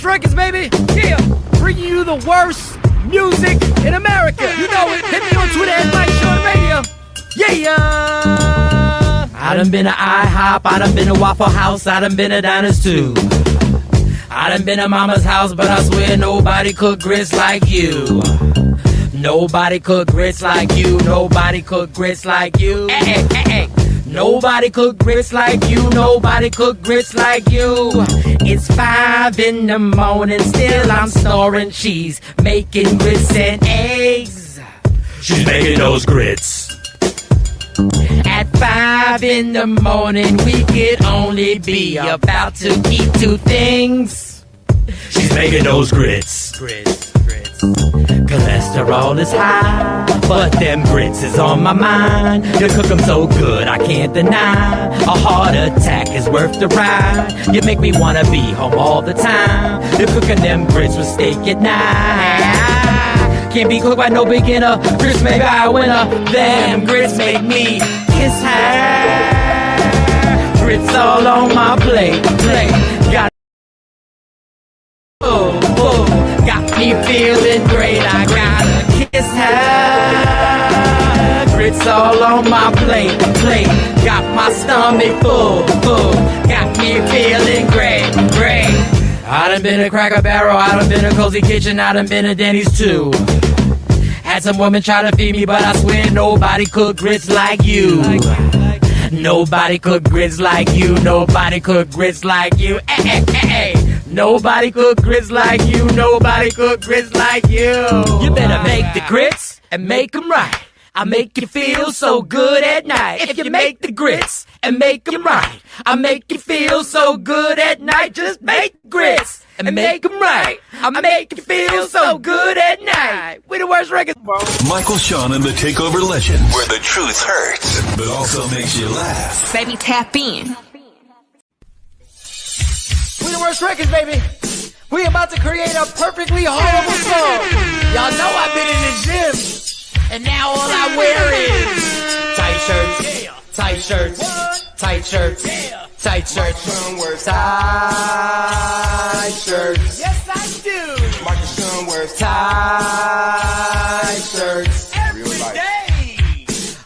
worst records, baby. Yeah, bringing you the worst music in America. You know it. Hit me on Twitter at Mike Sean Radio. Yeah. I done been to IHOP, I done been to Waffle House, I done been to Diners too. I done been to Mama's house, but I swear nobody cook grits like you. Nobody cook grits like you. Nobody cook grits like you. Nobody cook grits like you. Nobody cook grits like you. It's 5 in the morning, still I'm snoring cheese, making grits and eggs. She's making those grits. At 5 in the morning, we could only be about to eat 2 things. She's making those grits. Cholesterol is high, but them grits is on my mind. You cook them so good, I can't deny. A heart attack is worth the ride. You make me wanna be home all the time. You're cooking them grits with steak at night. Can't be cooked by no beginner. Grits make I winner. Them grits make me kiss her. Grits all on my plate. Got got me feeling great. I gotta kiss her. Grits all on my plate. Got my stomach full. Got me feeling great. I done been to Cracker Barrel, I done been to Cozy Kitchen, I done been to Denny's too. Had some women try to feed me, but I swear nobody cook grits like you. Nobody cook grits like you. Nobody cook grits like you. Nobody cook grits like you. Nobody cook grits like you. You better make the grits and make them right. I make you feel so good at night. If you make the grits and make them right, I make you feel so good at night. Just make grits and make them right. I make you feel so good at night. We the worst records. Michael Sean and the Takeover Legend, where the truth hurts, but also makes you laugh. Baby, tap in. We the worst records, baby. We about to create a perfectly horrible song. Y'all know I've been in the gym, and now all I wear is tight shirts, tight shirts, tight shirts, tight shirts, tight shirts. Yes, I do. Michael Sean wears tight shirts every day.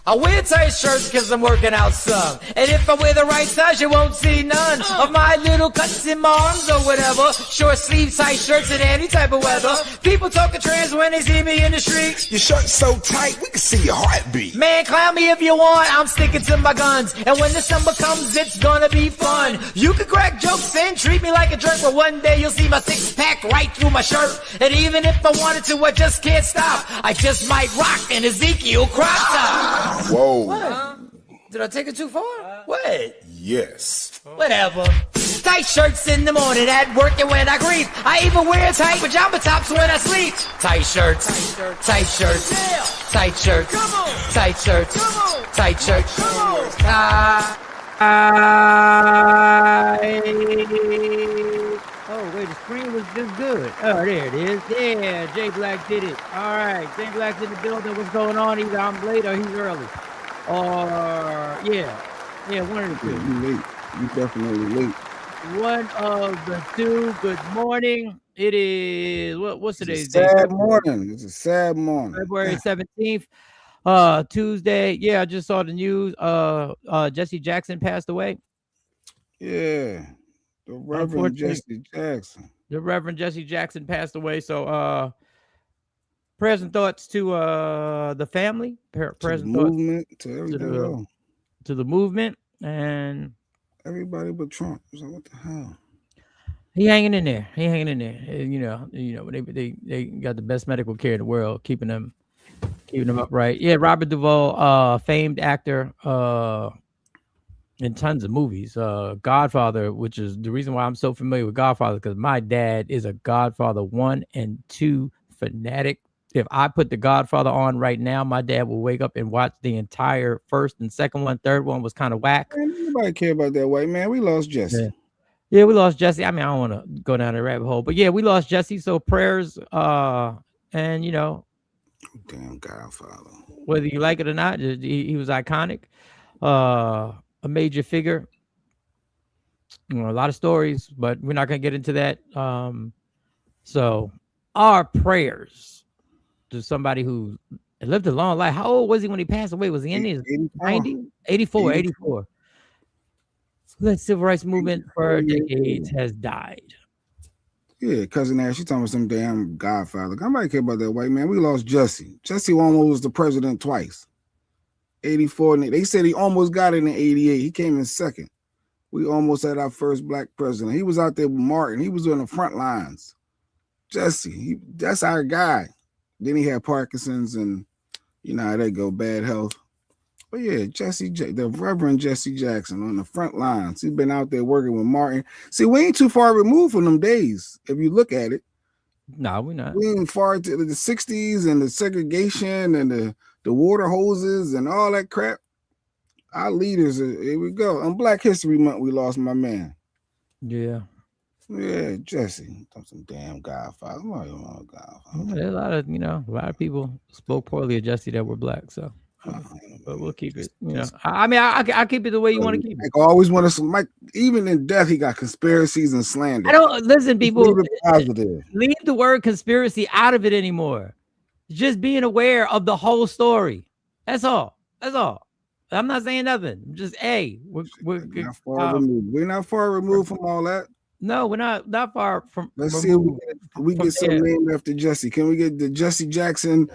I wear tight shirts because I'm working out some. And if I wear the right size, you won't see none of my little cuts in my arms or whatever. Short sleeve tight shirts in any type of weather. People talking trans when they see me in the street. Your shirt's so tight, we can see your heartbeat. Man, clown me if you want, I'm sticking to my guns. And when the summer comes, it's gonna be fun. You can crack jokes and treat me like a jerk, but one day you'll see my 6-pack right through my shirt. And even if I wanted to, I just can't stop. I just might rock an Ezekiel crop top. Whoa. What? Did I take it too far? What? Yes. Whatever. Tight shirts in the morning at work and when I creep. I even wear tight pajama tops when I sleep. Tight shirts, tight shirts, tight shirts, tight shirts, tight shirts. Oh, wait, the screen was just good. Oh, there it is. Yeah, Jay Black did it. All right, Jay Black's in the building. What's going on? Either I'm late or he's early. Or, yeah, one of the two. You late. You definitely late. One of the two. Good morning. It is, what's today's day? Sad morning. It's a sad morning. February 17th, Tuesday. Yeah, I just saw the news. Jesse Jackson passed away. Yeah. The Reverend Jesse Jackson. The Reverend Jesse Jackson passed away. So prayers and thoughts to the family, prayers and movement, to everybody, to the movement, and everybody but Trump. So what the hell? He hanging in there. You know, they got the best medical care in the world, keeping them upright. Yeah, Robert Duvall, famed actor, in tons of movies. Godfather, which is the reason why I'm so familiar with Godfather, because my dad is a Godfather 1 and 2 fanatic. If I put the Godfather on right now, my dad will wake up and watch the entire first and second one. Third one was kind of whack. Man, nobody care about that white man. We lost Jesse. Yeah, we lost Jesse. I mean, I don't want to go down the rabbit hole, but yeah, we lost Jesse. So prayers, and you know, damn Godfather. Whether you like it or not, he was iconic. A major figure. You know, a lot of stories, but we're not gonna get into that. So our prayers to somebody who lived a long life. How old was he when he passed away? Was he in his 90? 84, 84. The civil rights movement for decades has died. Yeah, cousin Ash, she talking about some damn godfather. Nobody care about that white man. We lost Jesse. Jesse almost was the president twice. 84, and they said he almost got it in 88. He came in second. We almost had our first black president. He was out there with Martin. He was on the front lines. Jesse, that's our guy. Then he had Parkinson's, and you know how they go, bad health. But yeah, the Reverend Jesse Jackson on the front lines. He's been out there working with Martin. See, we ain't too far removed from them days. If you look at it, no, we're not. We ain't far to the 60s and the segregation and the water hoses and all that crap. Our leaders, here we go. On Black History Month, we lost my man. Yeah. Yeah, Jesse. Some damn godfather. There's a lot of people spoke poorly of Jesse that were black, so but we'll keep it. I keep it the way you want to keep it. I always want to Mike, even in death, he got conspiracies and slander. I don't listen, people. Leave the word conspiracy out of it anymore. Just being aware of the whole story. That's all. I'm not saying nothing. Just we're not far removed from all that. No, we're not far from. Let's see if we get some named after Jesse. Can we get the Jesse Jackson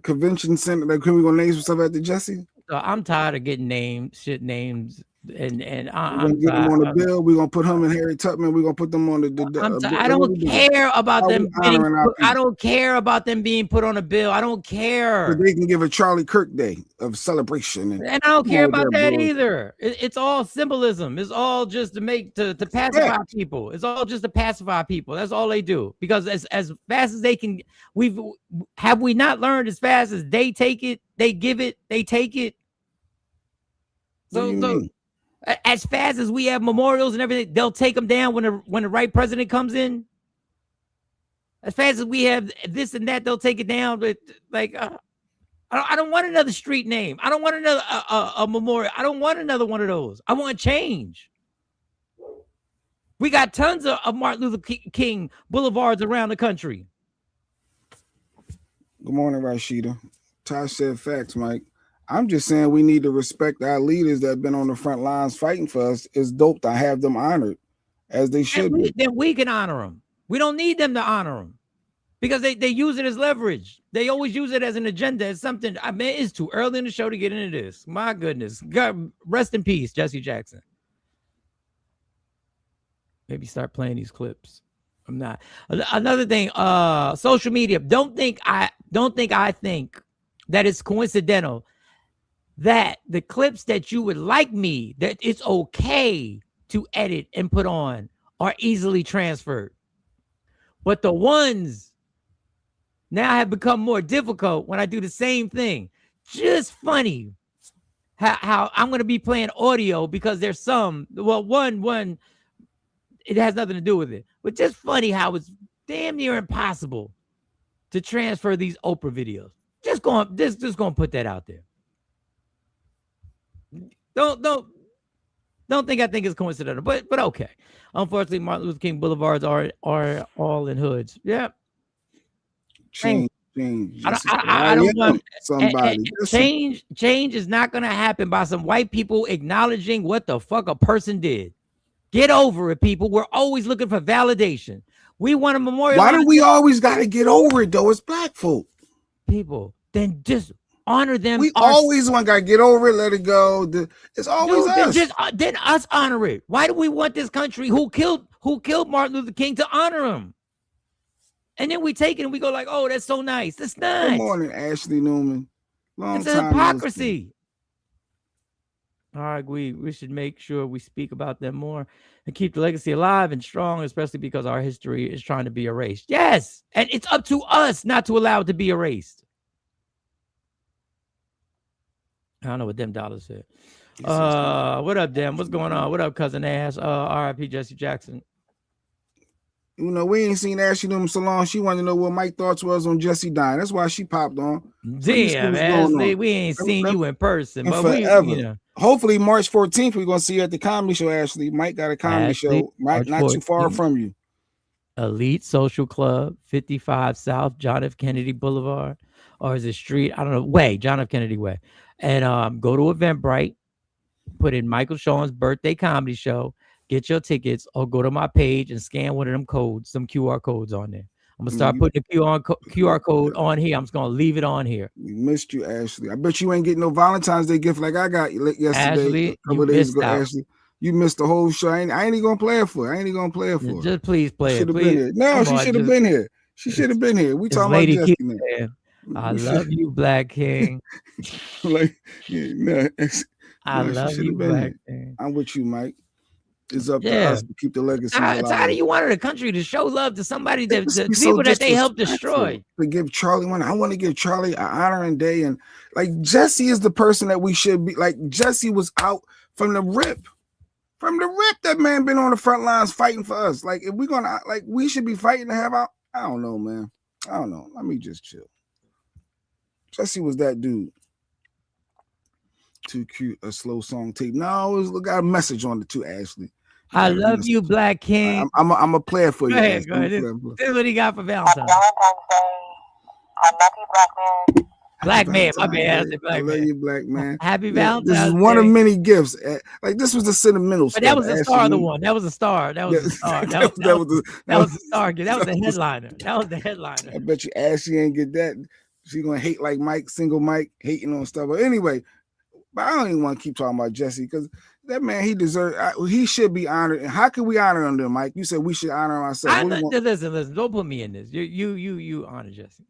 Convention Center? Can we go name some stuff after Jesse? So I'm tired of getting names, and we're gonna get them on the bill. We're gonna put him and Harry Tubman. We're gonna put them on the. I don't care about them. I don't care about them being put on a bill. I don't care. But they can give a Charlie Kirk Day of celebration, and I don't care about that either. It's all symbolism. It's all just to pacify people. It's all just to pacify people. That's all they do. Because as fast as they can, we not learned as fast as they take it, they give it, they take it. So as fast as we have memorials and everything, they'll take them down when the right president comes in. As fast as we have this and that, they'll take it down. But I don't want another street name. I don't want another a memorial. I don't want another one of those. I want change. We got tons of Martin Luther King boulevards around the country. Good morning, Rashida. Tosh said facts, Mike. I'm just saying we need to respect our leaders that have been on the front lines fighting for us. It's dope to have them honored as they should be. Then we can honor them. We don't need them to honor them because they use it as leverage. They always use it as an agenda, as something. I mean, it's too early in the show to get into this. My goodness. God, rest in peace, Jesse Jackson. Maybe start playing these clips. I'm not. Another thing, social media. Don't think I think that it's coincidental that the clips that you would like me, that it's okay to edit and put on, are easily transferred. But the ones now have become more difficult when I do the same thing. Just funny how I'm going to be playing audio because there's one, it has nothing to do with it. But just funny how it's damn near impossible to transfer these Oprah videos. Just going to put that out there. Don't think I think it's coincidental, but okay. Unfortunately, Martin Luther King boulevards are all in hoods. Yeah. Change. I don't want somebody. Change is not going to happen by some white people acknowledging what the fuck a person did. Get over it, people. We're always looking for validation. We want a memorial. Why do we always got to get over it though? It's black folk. People, then just honor them. We always want to get over it, let it go. It's always us. Then us honor it. Why do we want this country who killed Martin Luther King to honor him? And then we take it and we go like, oh, that's so nice. That's nice. Good morning, Ashley Newman. It's a hypocrisy. All right, we should make sure we speak about them more and keep the legacy alive and strong, especially because our history is trying to be erased. Yes, and it's up to us not to allow it to be erased. I don't know what them dollars said. What up, Dem? What's going on? What up, cousin Ash? R.I.P. Jesse Jackson. You know, we ain't seen Ashley Newman so long. She wanted to know what Mike's thoughts was on Jesse dying. That's why she popped on. Damn, Ashley, we ain't seen you in person, but forever. Hopefully, March 14th, we're gonna see you at the comedy show. Ashley, Mike got a comedy show, right? Not too far from you. Elite Social Club, 55 South John F. Kennedy Boulevard, or is it Street? I don't know. Way, John F. Kennedy Way. And go to Eventbrite, put in Michael Sean's birthday comedy show, get your tickets, or go to my page and scan one of them codes, some QR codes on there. I'm gonna start putting the QR code on here. I'm just gonna leave it on here. We missed you, Ashley. I bet you ain't getting no Valentine's Day gift like I got yesterday. Ashley, a couple of days ago, Ashley. You missed the whole show. I ain't even gonna play it for. Just please play it. Please. Been here. No, she should have been here. She should have been here. We talking about Jesse now. I love you, Black King. Like, yeah, no, I love you, Black King. I'm with you, Mike. It's up to us to keep the legacy alive. How do you want the country to show love to somebody that the people that they helped destroy? To give Charlie one, I want to give Charlie an honoring day, and like Jesse is the person that we should be. Like Jesse was out from the rip. From the rip, that man been on the front lines fighting for us. Like, if we're gonna, like, we should be fighting to have out. I don't know, man. I don't know. Let me just chill. Jesse was that dude. Too cute, a slow song tape. No, it got a message on the two, Ashley. I love you, Black King. I'm a player for you. Go ahead. This is what he got for Valentine's. Valentine's Day. I love you, Black Man. Black man, my bad. I love you, Black man. Happy Valentine's This is one of many gifts. Like, this was the sentimental stuff. But that was the star of the one. That was a star. That was the star. That was the star. That was the headliner. That was the headliner. I bet you Ashley ain't get that. She gonna hate like Mike, single Mike, hating on stuff. But anyway, but I don't even want to keep talking about Jesse because that man, he should be honored. And how can we honor him, then, Mike? You said we should honor ourselves. Listen. Don't put me in this. You honor Jesse.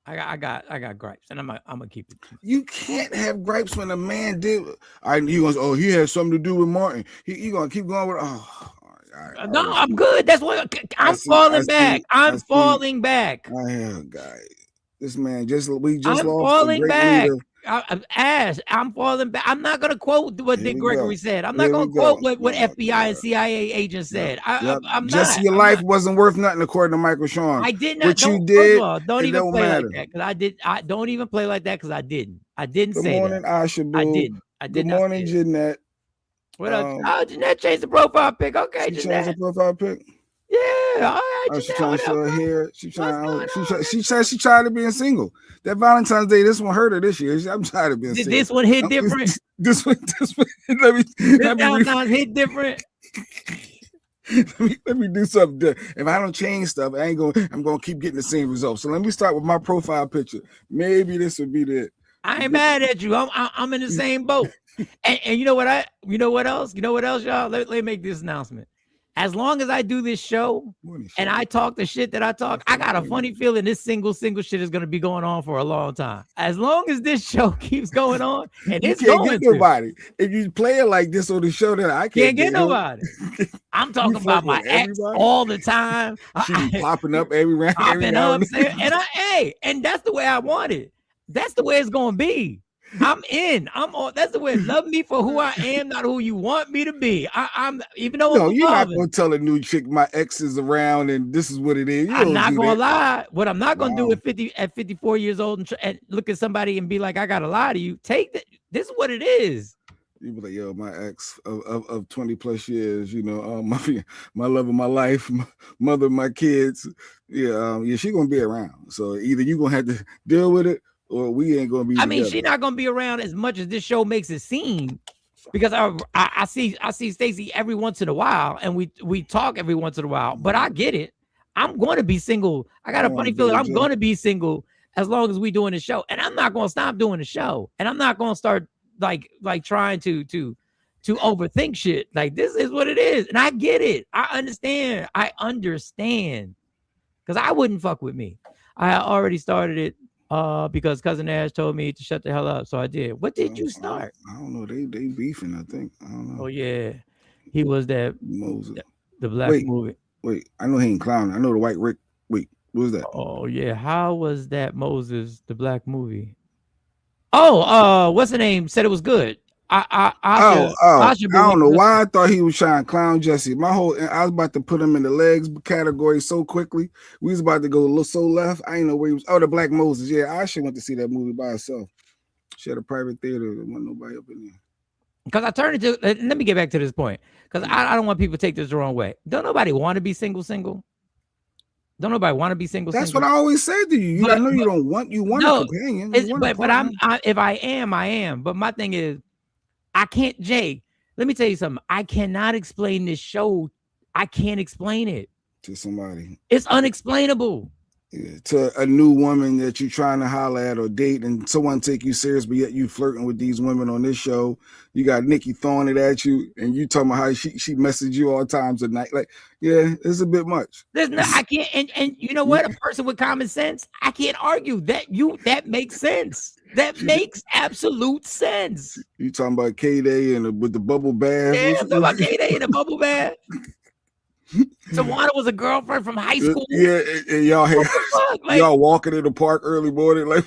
I got gripes, and I'm gonna keep it. You can't have gripes when a man did. He goes, oh, he had something to do with Martin. He gonna keep going with. Oh, all right. No, I'm good. That's what I'm falling back. I'm falling back. Oh, God, this man we just I'm lost. Falling back. Leader. I'm falling back. I'm not gonna quote what Dick Gregory said. I'm not gonna quote what FBI and CIA agents said. I'm Jesse, your life wasn't worth nothing according to Michael Sean. I did not. What you did, don't even play like that because I did. I don't even play like that because I didn't. I didn't say that. Good morning, Asha Boo. I didn't. Good morning, Jeanette. What else? Oh, Jeanette changed the profile pic. Okay, she changed the profile pic. Yeah, all right. She trying to show her hair. She said she tried to being single. That Valentine's Day, this one hurt her this year. I'm tired of being single. This one hit different. This one. This Valentine's hit different. Let me do something different. If I don't change stuff, I'm gonna keep getting the same results. So let me start with my profile picture. Maybe this would be it. I ain't mad at you. I'm in the same boat. And you know what else, y'all? Let me make this announcement. As long as I do this show and I talk the shit that I talk, I got a funny feeling this single shit is going to be going on for a long time. As long as this show keeps going on, and it's going to. Nobody. If you play it like this on the show, then I can't get nobody. I'm talking about my ex all the time. She's popping up every round. And that's the way I want it. That's the way it's going to be. I'm in. I'm on. That's the way. Love me for who I am, not who you want me to be. I'm even though. No, you're not gonna tell a new chick my ex is around and this is what it is. I'm not gonna lie. What I'm not gonna do at 54 years old and look at somebody and be like, I gotta lie to you. Take that. This is what it is. You be like, yo, my ex of 20 plus years, my love of my life, my mother of my kids. Yeah, she gonna be around. So either you gonna have to deal with it, or we ain't gonna be. I mean, she's not gonna be around as much as this show makes it seem, because I see Stacey every once in a while, and we talk every once in a while. But I get it. I'm going to be single. I got a funny feeling I'm going to be single as long as we doing the show, and I'm not gonna stop doing the show, and I'm not gonna start like trying to overthink shit. Like, this is what it is, and I get it. I understand, because I wouldn't fuck with me. I already started it. Because Cousin Ash told me to shut the hell up, so I did. What did you start? I don't know. They beefing, I think. I don't know. Oh yeah, he was that Moses. The black movie. Wait, I know he ain't clown. I know the white Rick. Wait, what was that? Oh yeah, how was that Moses the black movie? Oh, what's the name? Said it was good. I don't know why I thought he was trying to clown Jesse. I was about to put him in the legs category so quickly. We was about to go so left. I ain't know where he was. Oh, the Black Moses. Yeah, I actually went to see that movie by herself. She had a private theater. There wasn't nobody up in there. Because I turned into. Let me get back to this point. Because I don't want people to take this the wrong way. Don't nobody want to be single. Don't nobody want to be single. That's what I always said to you. I know you don't want. You want a companion. You want a partner. If I am. But my thing is, I can't. Jay, let me tell you something. I cannot explain this show. I can't explain it to somebody. It's unexplainable. Yeah, to a new woman that you're trying to holler at or date, and someone take you serious, but yet you flirting with these women on this show. You got Nikki throwing it at you, and you talking about how she messaged you all times at night. Like, yeah, it's a bit much. There's no, I can't, and you know what? A person with common sense, I can't argue that. That makes sense. That makes absolute sense. You talking about K-Day and with the bubble bath? Yeah, I'm talking about K-Day and the bubble bath. Tawana was a girlfriend from high school. Yeah, and y'all had y'all walking in the park early morning, like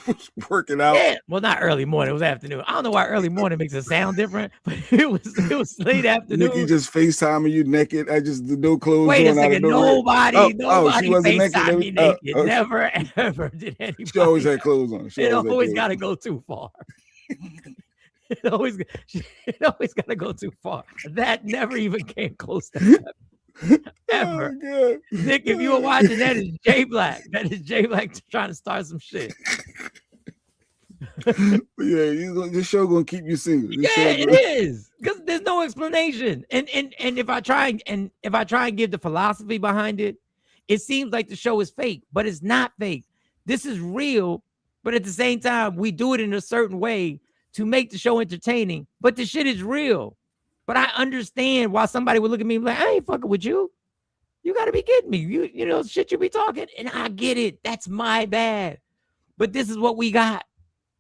working out. Yeah, well, not early morning. It was afternoon. I don't know why early morning makes it sound different, but it was late afternoon. Nikki just FaceTiming you naked. I just no clothes. Wait a second. Nobody she wasn't FaceTime me naked. Okay. Never ever did anybody. She always had clothes on. It always got to go too far. It always got to go too far. That never even came close to that. Ever. Oh, Nick, if you were watching, that is J Black. That is J Black trying to start some shit. Yeah, this show gonna keep you single. It is, because there's no explanation. And if I try and give the philosophy behind it, it seems like the show is fake, but it's not fake. This is real, but at the same time, we do it in a certain way to make the show entertaining. But the shit is real. But I understand why somebody would look at me like, I ain't fucking with you. You got to be kidding me. You know, shit you be talking. And I get it. That's my bad. But this is what we got.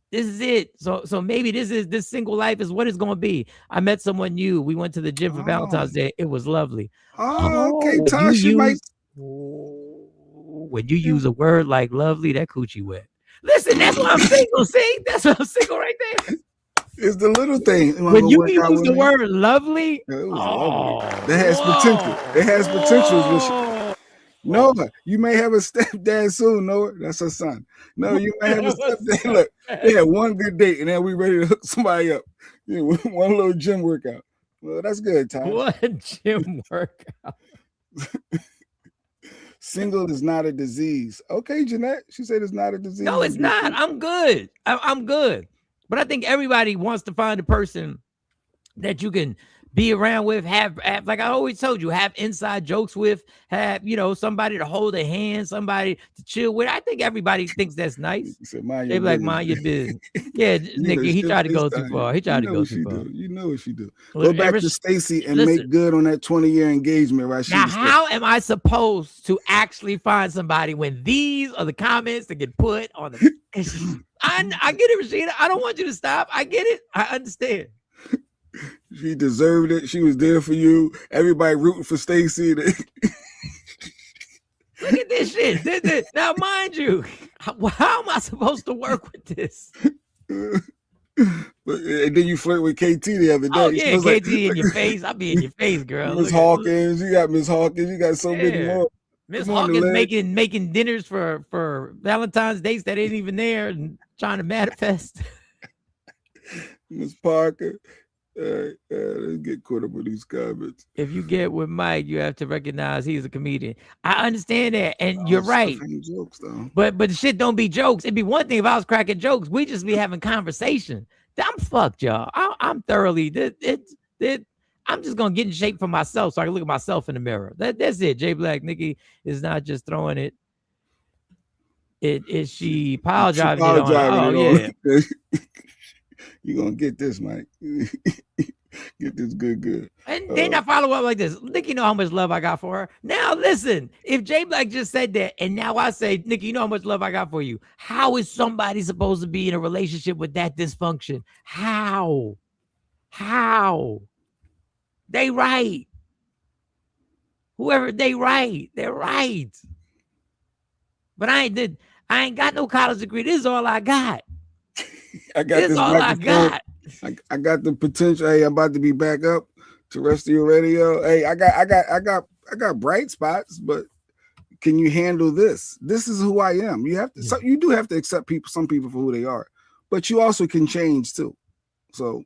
This is it. So maybe this single life is what it's going to be. I met someone new. We went to the gym for Valentine's Day. It was lovely. Okay, Tasha. When you use a word like lovely, that coochie wet. Listen, that's why I'm single. See? That's why I'm single right there. It's the little thing. When you use the word lovely, lovely. That has potential. It has potential. No, you may have a stepdad soon. No, that's her son. No, you may have a stepdad. Look, they had one good date, and then we ready to hook somebody up. You know, one little gym workout. Well, that's good, Tom. One gym workout. Single is not a disease. Okay, Jeanette. She said it's not a disease. No, it's not. I'm good. I'm good. But I think everybody wants to find a person that you can be around with, have like I always told you, have inside jokes with, have, you know, somebody to hold a hand, somebody to chill with. I think everybody thinks that's nice. They be like, mind your business. Yeah, Nikki, he tried to go too far. He tried to go too far. You know what she do. Go back to Stacy and make good on that 20-year engagement, right? Now, how am I supposed to actually find somebody when these are the comments that get put on the... I get it, Rashida. I don't want you to stop. I get it. I understand. She deserved it. She was there for you. Everybody rooting for Stacy. Look at this shit. Now, mind you, how am I supposed to work with this? And then you flirt with KT the other day. Oh, yeah, KT like, in your face. I'll be in your face, girl. Miss Hawkins. You got Miss Hawkins. You got so many more. Miss Hawkins making dinners for Valentine's dates that ain't even there and trying to manifest. Miss Parker. Let's get caught up with these comments. If you get with Mike, you have to recognize he's a comedian. I understand that, and you're right. Jokes, though. But the shit don't be jokes. It'd be one thing if I was cracking jokes. We just be having conversation. I'm fucked, y'all. I'm thoroughly. I'm just gonna get in shape for myself so I can look at myself in the mirror. That's it. J Black Nikki is not just throwing it. She pile driving it on. Oh yeah. You're gonna get this, Mike. Get this good. And then I follow up like this. Nikki, you know how much love I got for her. Now listen, if J Black just said that, and now I say, Nikki, you know how much love I got for you. How is somebody supposed to be in a relationship with that dysfunction? How? They right. Whoever they right, they're right. But I ain't got no college degree. This is all I got. I got this all I got. I got the potential. Hey, I'm about to be back up to rest of your radio. Hey, I got bright spots, but can you handle this? This is who I am. You have to. So you do have to accept some people for who they are, but you also can change too. So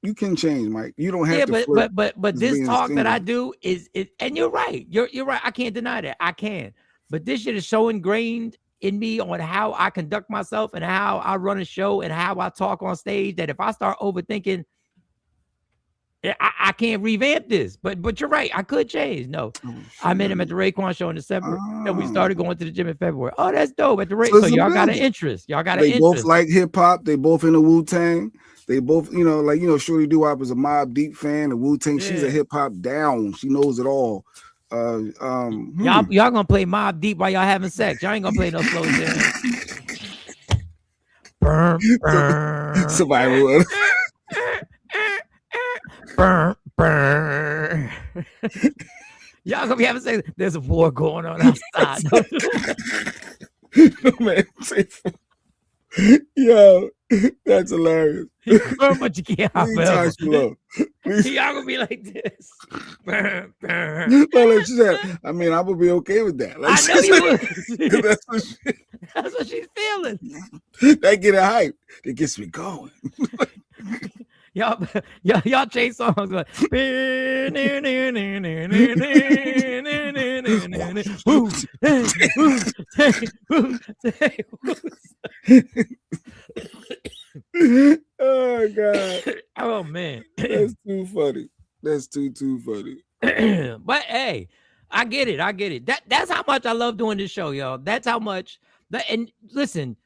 You can change, Mike. You don't have Yeah, to flirt but as this being talk that I single. do is and you're right. You're right. I can't deny that. I can. But this shit is so ingrained in me on how I conduct myself and how I run a show and how I talk on stage that if I start overthinking, I can't revamp this. But you're right. I could change. No, Oh, I met him at shit. the Raekwon show in December, and we Oh. started going to the gym in February. Oh, that's dope. At the So so it's a y'all got an building. interest. Y'all got an They both interest. like hip hop. They both in the Wu-Tang. They both, Shorty Doo-Wop is a Mobb Deep fan. The Wu-Tang, she's a Yeah. hip hop down. She knows it all. Y'all gonna play Mobb Deep while y'all having sex. Y'all ain't gonna play no slow jam. Burn, burn. Survival. Burn, burn. Y'all gonna be having sex. There's a war going on outside. Man, yo, that's hilarious. Burn, but you can't hop Leave forever. Tosh alone. Y'all gonna be like this. Burn, burn. Well, like she said, I mean, I would be okay with that. Like, I know you would. that's what That's what she's feeling. that get her hype. That gets me going. Y'all chase songs like Oh God. oh man. That's too funny. That's too funny. But hey, I get it. That's how much I love doing this show, y'all. That's how much and listen,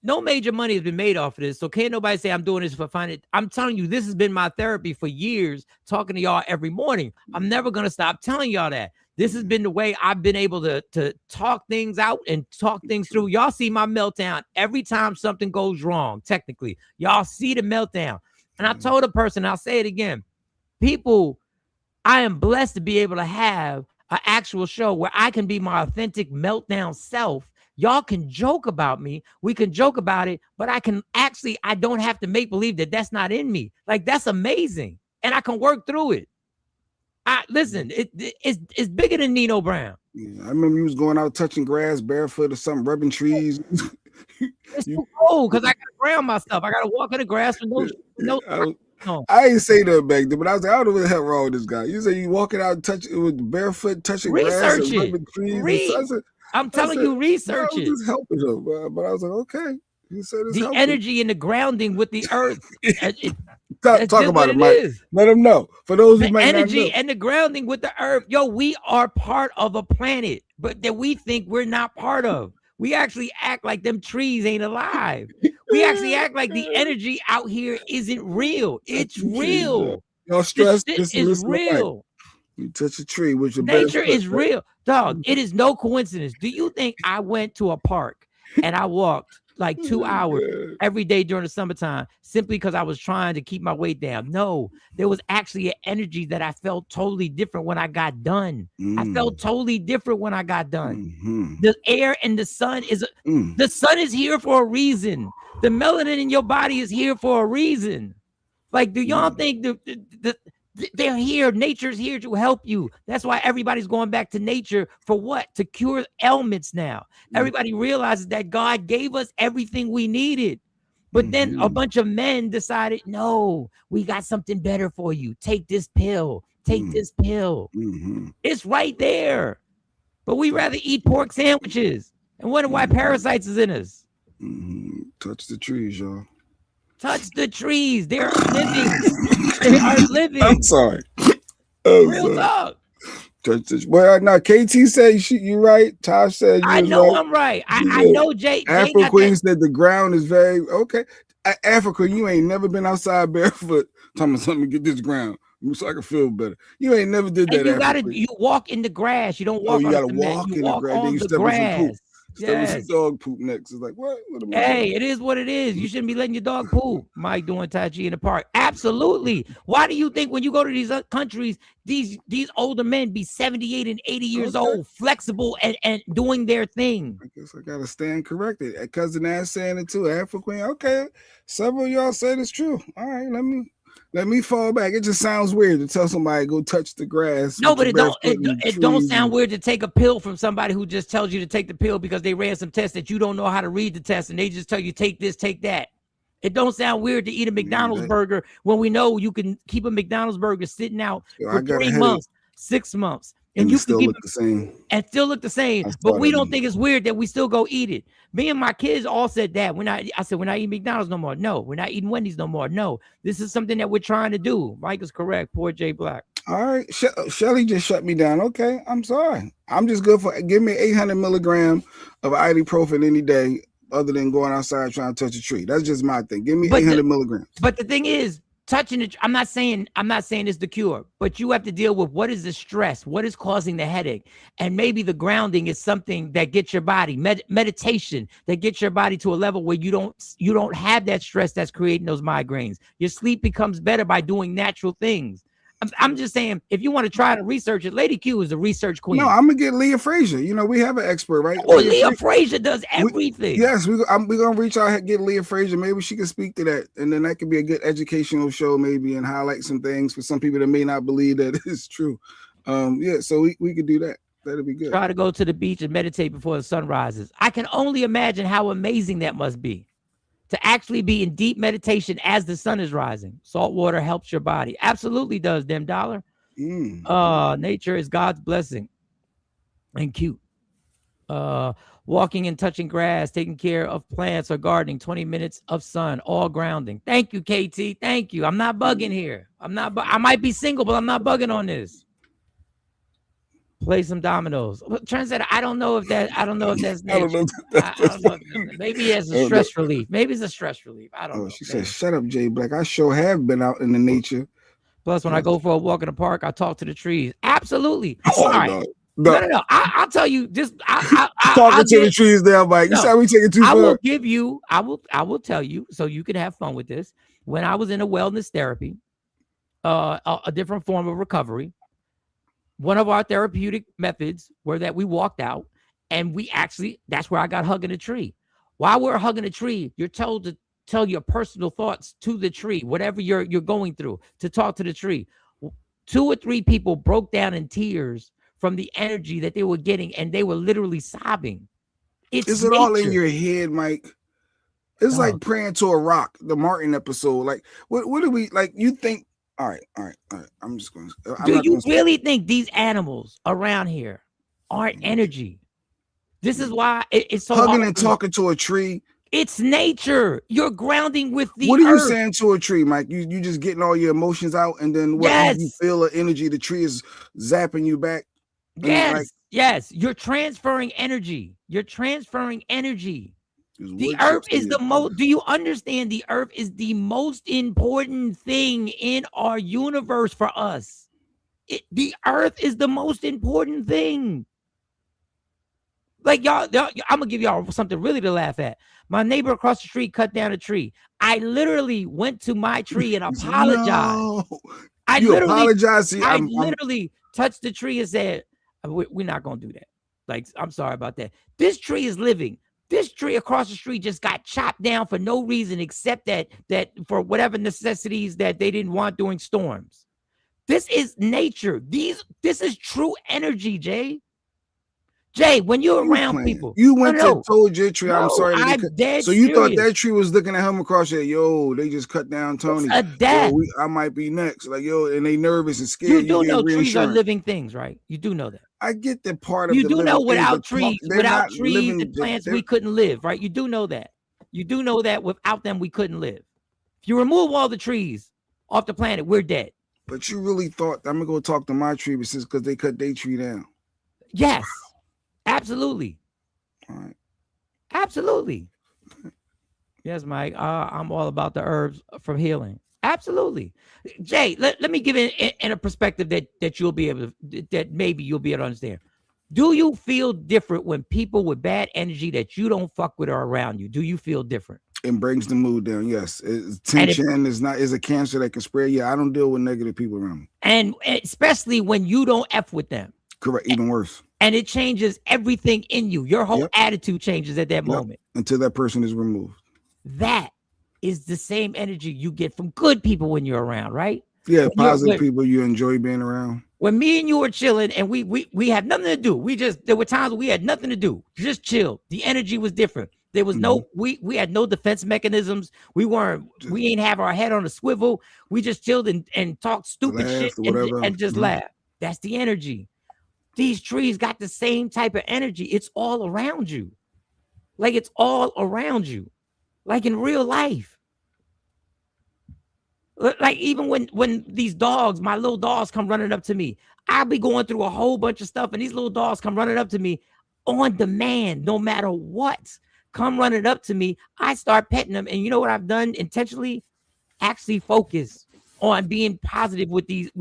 no major money has been made off of this. So can't nobody say I'm doing this for fun. I'm telling you, this has been my therapy for years, talking to y'all every morning. I'm never gonna stop telling y'all that. This has been the way I've been able to talk things out and talk things through. Y'all see my meltdown every time something goes wrong, technically. Y'all see the meltdown. And I told a person, I'll say it again, people, I am blessed to be able to have an actual show where I can be my authentic meltdown self. Y'all can joke about me. We can joke about it, but I don't have to make believe that that's not in me. Like, that's amazing. And I can work through it. Listen, it's bigger than Nino Brown. Yeah, I remember you was going out touching grass barefoot or something, rubbing trees. It's too cold because I gotta ground myself. I gotta walk in the grass with no. I ain't say that back then, but I was like, I don't know what the hell wrong with this guy. You say you walking out with barefoot touching grass and rubbing trees. I'm telling you, research it. Just helping him, but I was like, okay. You said it's the helping. Energy and the grounding with the earth. Talk about it, Mike. Let them know. For those who might not know. The energy and the grounding with the earth. Yo, we are part of a planet, but that we think we're not part of. We actually act like them trees ain't alive. We actually act like the energy out here isn't real. It's real. Y'all stress. This is real. You touch a tree with your nature is real. Dog, it is no coincidence. Do you think I went to a park and I walked like 2 hours every day during the summertime simply because I was trying to keep my weight down? No, there was actually an energy that I felt totally different when I got done. I felt totally different when I got done. The air and the sun the sun is here for a reason. The melanin in your body is here for a reason. Like, do y'all think they're here? Nature's here to help you. That's why everybody's going back to nature for what? To cure ailments now. Everybody realizes that God gave us everything we needed. But then a bunch of men decided, no, we got something better for you. Take this pill. Take this pill. It's right there. But we rather eat pork sandwiches and wonder why parasites is in us. Touch the trees, y'all. Touch the trees. They're living. They are living. I'm sorry. Real talk. Well, now KT said you right. Tosh said I know I'm right. I know Jay. Afro Queen said the ground is very okay. Africa, you ain't never been outside barefoot. Talking about something to get this ground so I can feel better. You ain't never did that. You walk in the grass. You don't walk. You gotta walk in the grass. Then you step in some poop. Yes. Dog poop next. It's like, what? Hey, it is what it is. You shouldn't be letting your dog poop. Mike doing Tai Chi in the park. Absolutely. Why do you think when you go to these countries, these older men be 78 and 80 years old, flexible and doing their thing? I guess I gotta stand corrected. Cousin Ass saying it too. Afro Queen. Okay. Several of y'all said it's true. All right, let me fall back. It just sounds weird to tell somebody go touch the grass. No, but it don't sound weird to take a pill from somebody who just tells you to take the pill because they ran some tests that you don't know how to read the test and they just tell you take this, take that. It don't sound weird to eat a McDonald's burger when we know you can keep a McDonald's burger sitting out for 3 months, 6 months, and you still can look the same. And still look the same. But we don't think it's weird that we still go eat it. Me and my kids all said that. I said, we're not eating McDonald's no more. No, we're not eating Wendy's no more. No, this is something that we're trying to do. Mike is correct. Poor Jay Black. All right. Shelly just shut me down. Okay. I'm sorry. I'm just good for, give me 800 milligrams of ibuprofen any day other than going outside trying to touch a tree. That's just my thing. Give me 800 milligrams. But the thing is, touching it, I'm not saying it's the cure, but you have to deal with what is the stress, what is causing the headache, and maybe the grounding is something that gets your body meditation that gets your body to a level where you don't have that stress that's creating those migraines. Your sleep becomes better by doing natural things. I'm just saying, if you want to try to research it, Lady Q is a research queen. No, I'm gonna get Leah Frazier. You know, we have an expert, right? Oh, Leah Frazier does everything. We're gonna reach out and get Leah Frazier. Maybe she can speak to that, and then that could be a good educational show, maybe, and highlight some things for some people that may not believe that it's true. So we could do that. That'd be good. Try to go to the beach and meditate before the sun rises. I can only imagine how amazing that must be. To actually be in deep meditation as the sun is rising. Salt water helps your body. Absolutely does, them dollar. Nature is God's blessing. And cute. Walking and touching grass, taking care of plants or gardening, 20 minutes of sun, all grounding. Thank you, KT. Thank you. I'm not bugging here. I might be single, but I'm not bugging on this. Play some dominoes. Trendsetter, I don't know if that's nature. I don't know. Maybe it's a stress relief. Maybe it's a stress relief. I don't know. She said, shut up, Jay Black. I sure have been out in the nature. Plus, when I go for a walk in the park, I talk to the trees. Absolutely. All right. No. I'll tell you. Just talking to the trees there, Mike. You said we take it too far. I will tell you so you can have fun with this. When I was in a wellness therapy, a different form of recovery, one of our therapeutic methods were that we walked out and that's where I got hugging a tree. While we're hugging a tree, you're told to tell your personal thoughts to the tree, whatever you're going through, to talk to the tree. 2 or 3 people broke down in tears from the energy that they were getting, and they were literally sobbing. Is it all in your head, Mike? It's like praying to a rock, the Martin episode. Like, what do we, like, you think? All right. I'm just going to. Do you really think these animals around here aren't energy? This is why it's so hugging and talking to a tree. It's nature. You're grounding with the What are you earth. saying to a tree, Mike? You just getting all your emotions out, and then what you feel the energy, the tree is zapping you back. Yes. You're transferring energy. The earth is the most. Do you understand? The earth is the most important thing in our universe for us. The earth is the most important thing. Like y'all, I'm gonna give y'all something really to laugh at. My neighbor across the street cut down a tree. I literally went to my tree and apologized. No. I literally touched the tree and said, "We're not gonna do that. Like, I'm sorry about that. This tree is living. This tree across the street just got chopped down for no reason except that for whatever necessities that they didn't want during storms. This is nature. This is true energy, Jay. Jay, when you're around people, you went to told your tree, I'm sorry. So you thought that tree was looking at him across there. Yo, they just cut down Tony. It's a death. Yo, I might be next. Like, yo, and they nervous and scared. You do know trees are living things, right? You do know that. I get the part of you do know without things, trees and plants, we couldn't live, right? You do know that. You do know that without them, we couldn't live. If you remove all the trees off the planet, we're dead. But you really thought I'm gonna go talk to my tree because they cut their tree down? Yes, absolutely. All right. Absolutely. Yes, Mike. I'm all about the herbs from healing. Absolutely. Jay, let me give it in a perspective that you'll be able to, that maybe you'll be able to understand. Do you feel different when people with bad energy that you don't fuck with are around you? Do you feel different? It brings the mood down. Yes. Tension is a cancer that can spread. Yeah, I don't deal with negative people around me. And especially when you don't F with them. Correct. Even worse. And it changes everything in you. Your whole attitude changes at that moment. Until that person is removed. That is the same energy you get from good people when you're around, right? Yeah, positive people you enjoy being around. When me and you were chilling and we had nothing to do. There were times we had nothing to do. Just chill. The energy was different. There was no, we had no defense mechanisms. We ain't have our head on a swivel. We just chilled and talked stupid shit and just laughed. That's the energy. These trees got the same type of energy. It's all around you. Like it's all around you. Like in real life. Like even when these dogs, my little dogs come running up to me, I'll be going through a whole bunch of stuff and these little dogs come running up to me on demand, no matter what. Come running up to me, I start petting them. And you know what I've done intentionally? Actually focus on being positive with these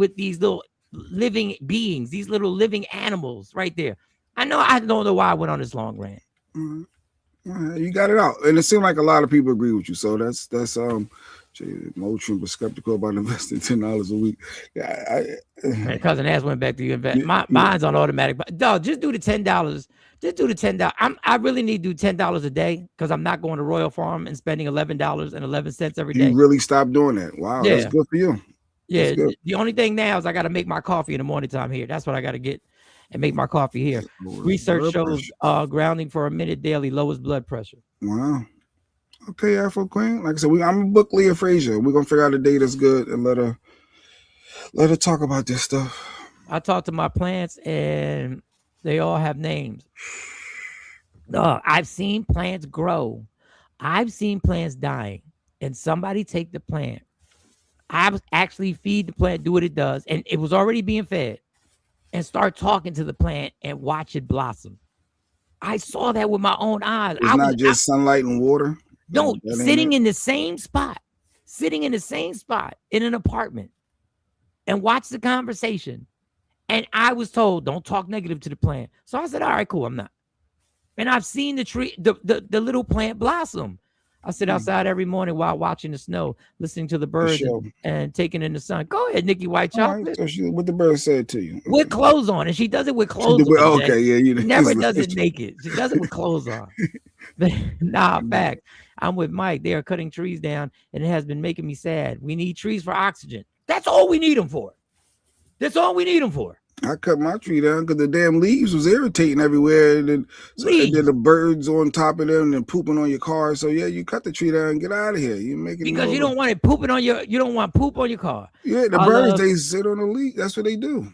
little living beings, these little living animals right there. I don't know why I went on this long rant. You got it out. And it seemed like a lot of people agree with you. So that's Motrin was skeptical about investing $10 a week. Yeah, my cousin ass went back to you invest. Mine's on automatic. But dog, just do the $10. Just do the $10. I really need to do $10 a day because I'm not going to Royal Farm and spending $11.11 every day. You really stopped doing that. Wow, that's good for you. Yeah. The only thing now is I got to make my coffee in the morning time here. That's what I got to get and make my coffee here. Research shows grounding for a minute daily lowers blood pressure. Wow. Okay, Afro Queen. Like I said, I'm gonna book Leah Frazier. We're gonna figure out a date that's good and let her talk about this stuff. I talked to my plants and they all have names. I've seen plants grow. I've seen plants dying. And somebody take the plant. I actually feed the plant, do what it does, and it was already being fed, and start talking to the plant and watch it blossom. I saw that with my own eyes. It's not just sunlight and water. No, sitting in the same spot in an apartment and watch the conversation. And I was told, don't talk negative to the plant. So I said, all right, cool, I'm not. And I've seen the tree, the little plant blossom. I sit outside every morning while watching the snow, listening to the birds and taking in the sun. Go ahead, Nikki White Chocolate. Right, so what the bird said to you? With clothes on. And she does it with clothes on. Okay, yeah. You never does it naked. She does it with clothes on. Nah, fact. I'm with Mike. They are cutting trees down, and it has been making me sad. We need trees for oxygen. That's all we need them for. That's all we need them for. I cut my tree down because the damn leaves was irritating everywhere, and then the birds on top of them and pooping on your car. So yeah, you cut the tree down and get out of here. You make it because you don't want it pooping on your. You don't want poop on your car. Yeah, the birds they sit on the leaf. That's what they do.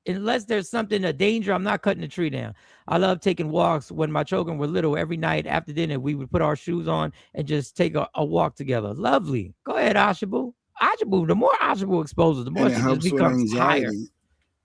Unless there's something a danger, I'm not cutting the tree down. I love taking walks. When my children were little, every night after dinner, we would put our shoes on and just take a walk together. Lovely. Go ahead, Ashabu. Ashabu. The more Ashabu exposes, the more it just becomes higher.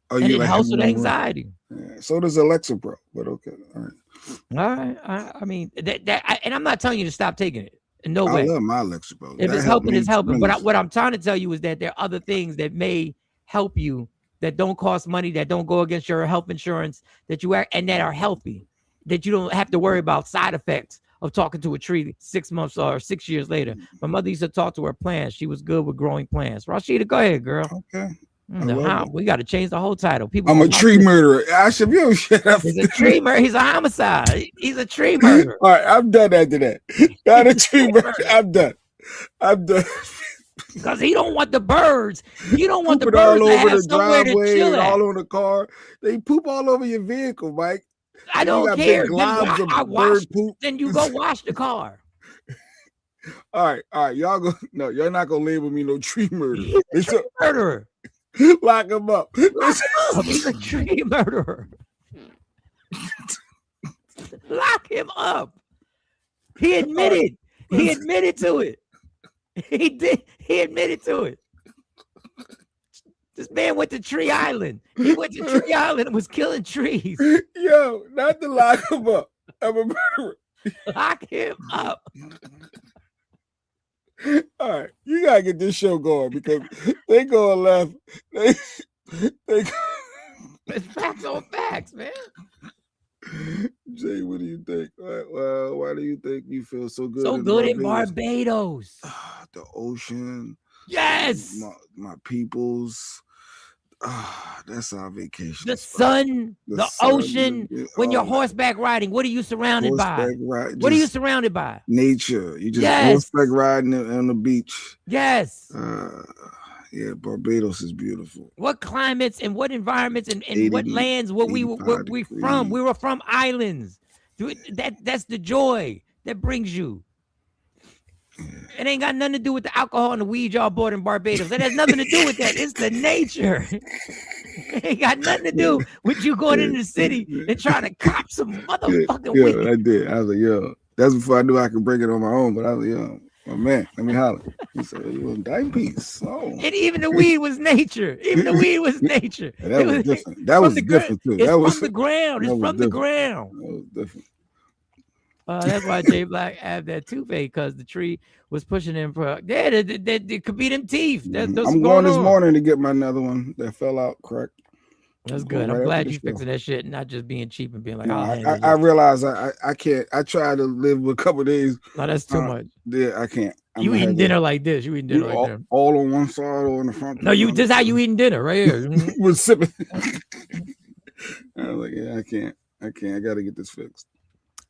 Oh, and it helps with anxiety. Yeah, so does Alexa Pro, but okay. All right. I mean, and I'm not telling you to stop taking it. In no way. I love my Alexa Pro. If it's helping, it's helping. But what I'm trying to tell you is that there are other things that may help you that don't cost money, that don't go against your health insurance, that are healthy, that you don't have to worry about side effects of talking to a tree 6 months or 6 years later. My mother used to talk to her plants. She was good with growing plants. Rashida, go ahead, girl. Okay. We got to change the whole title. I'm a tree murderer. I should be shut up. He's a tree murderer. He's a homicide. He's a tree murderer. All right, I'm done after that. Not a tree murderer. I'm done. Because he don't want the birds. You don't want the birds all over the driveway, all over the car. They poop all over your vehicle, Mike. I don't care. Then you go wash the car. All right. Y'all go. No, you're not gonna label me no tree murderer. He's a tree murderer. Lock him up. He's a tree murderer. Lock him up. He admitted. He admitted to it. He did. He admitted to it. This man went to Tree Island. He went to Tree Island and was killing trees. Yo, not to lock him up. I'm a murderer. Lock him up. All right, you gotta get this show going because they going left. It's facts on facts, man. Jay, what do you think? Well, why do you think you feel so good? So good in Barbados. The ocean. Yes. My peoples. That's our vacation. The sun, the ocean. When you're horseback riding, what are you surrounded by? What are you surrounded by? Nature. You just horseback riding on the beach. Yes. Yeah, Barbados is beautiful. What climates and what environments and what lands? What we from? We were from islands. That's the joy that brings you. It ain't got nothing to do with the alcohol and the weed y'all bought in Barbados. It has nothing to do with that. It's the nature. It ain't got nothing to do with you going into the city and trying to cop some motherfucking weed. Yeah, I did. I was like, yo, that's before I knew I could bring it on my own. But I was like, yo, my man, let me holler. He said, you want dime piece? Oh. And even the weed was nature. Even the weed was nature. Yeah, that was different. That was different too. It's that was from the ground. It's from the ground. That was different. That's why Jay Black had that toupee, because the tree was pushing him for. Yeah, it could be them teeth. I'm going this morning to get my another one that fell out cracked. That's good. I'm glad you fixing that shit, not just being cheap and being like, I realize I can't. I try to live with a couple of days. No, that's too much. Yeah, I can't. You eating dinner like this? You eating dinner like that? All on one side or in the front? No, this how you eating dinner right here. Was sipping. I was like, yeah, I can't. I got to get this fixed.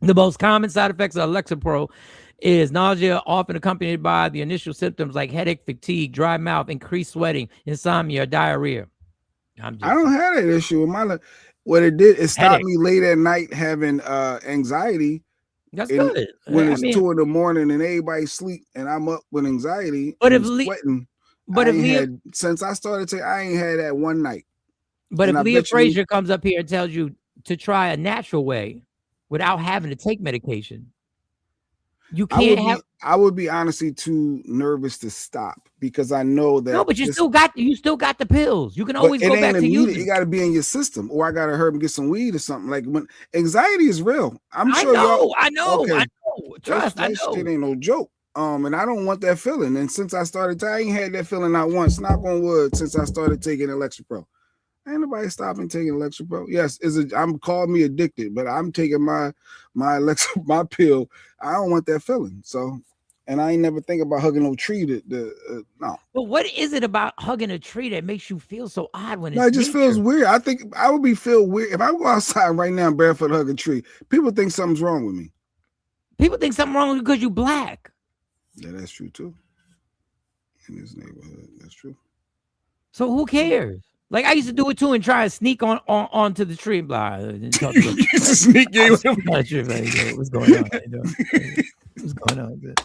The most common side effects of Lexapro is nausea, often accompanied by the initial symptoms like headache, fatigue, dry mouth, increased sweating, insomnia, or diarrhea. I don't have that issue in my life. What it did, it stopped me late at night having anxiety. That's good. When it's 2 in the morning and everybody sleep and I'm up with anxiety, but if sweating. But if since I started to, I ain't had that one night. But if Leah Frazier comes up here and tells you to try a natural way without having to take medication, you can't I would be honestly too nervous to stop because I know that. No, but you still got the pills. You can always go back to using. It got to be in your system, or I got to hurry and get some weed or something. Like when anxiety is real, I know. Trust, I know. It ain't no joke. And I don't want that feeling. And since I started, I ain't had that feeling not once. Knock on wood. Since I started taking Lexapro, ain't nobody stopping taking Lexapro. Yes, I'm called me addicted, but I'm taking my pill. I don't want that feeling. So, and I ain't never think about hugging no tree. No. But what is it about hugging a tree that makes you feel so odd when it just feels weird? I think I would feel weird if I go outside right now barefoot hug a tree. People think something's wrong with me. People think something wrong because you black. Yeah, that's true too. In this neighborhood, that's true. So who cares? Like I used to do it too and try to sneak onto the tree. Blah. Sneak in. What's going on? What's going on?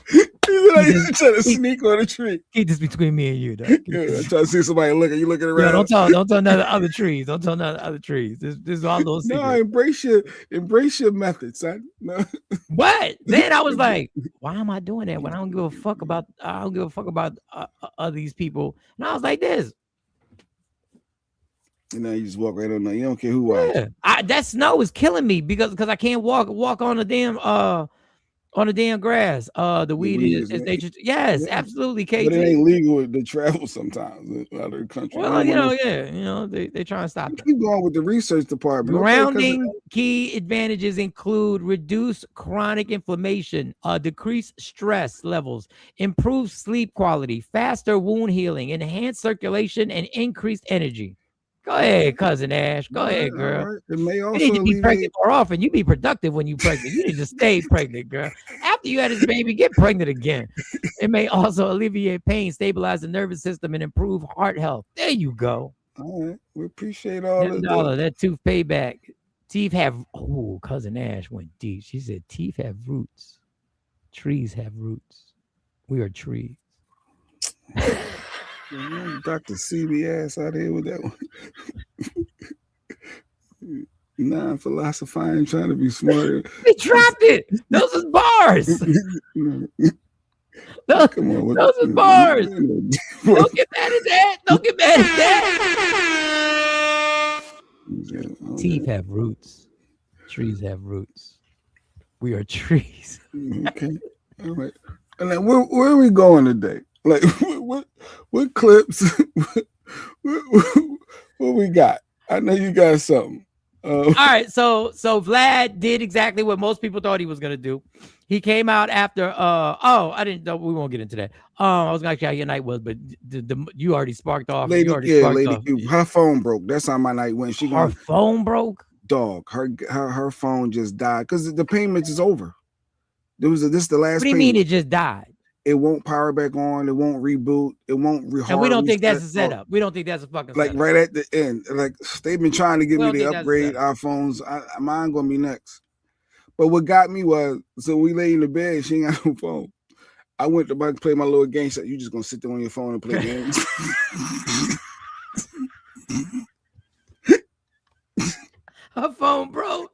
I used to try to sneak on a tree. Keep this between me and you, dog. Yeah, I try to see somebody looking. You looking around. No, don't tell none of the other trees. Don't tell none of the other trees. This is all those secrets. No, embrace your method, son. No. What? Then I was like, why am I doing that when I don't give a fuck about these people? And I was like this. You know, you just walk right on there. You don't care who watches. That snow is killing me because I can't walk on the damn grass. The weed is dangerous. Yes, absolutely, KT. But it ain't legal to travel sometimes out of the country. Well, they try to stop it. Keep going with the research department. Grounding key advantages include reduced chronic inflammation, decreased stress levels, improved sleep quality, faster wound healing, enhanced circulation, and increased energy. Go ahead, cousin Ash. Go ahead, girl. Right. It may also you need to be pregnant more often. You be productive when you're pregnant. You need to stay pregnant, girl. After you had this baby, get pregnant again. It may also alleviate pain, stabilize the nervous system, and improve heart health. There you go. All right. We appreciate all that tooth payback. Teeth have cousin Ash went deep. She said teeth have roots. Trees have roots. We are trees. Dr. CB ass out here with that one. Non-philosophizing, trying to be smarter. He dropped it. Those are bars. Those are bars. Don't get mad at that. Don't get mad at that. Teeth have roots. Trees have roots. We are trees. Okay. All right. And then where are we going today? Like what clips? what we got? I know you got something. All right, so Vlad did exactly what most people thought he was gonna do. He came out after. I didn't know. We won't get into that. I was gonna ask you how your night was, but you already sparked off. Lady, her phone broke. That's how my night went. Her phone broke. Dog, her phone just died because the payments is over. This is the last. What do you mean it just died? It won't power back on. It won't reboot. It won't. And we don't think that's a setup. We don't think that's a fucking like setup. Right at the end. Like they've been trying to get me to upgrade our phones. Mine gonna be next. But what got me was, so we lay in the bed, she ain't got no phone. I went to play my little game. She said, you just gonna sit there on your phone and play games? Her phone broke.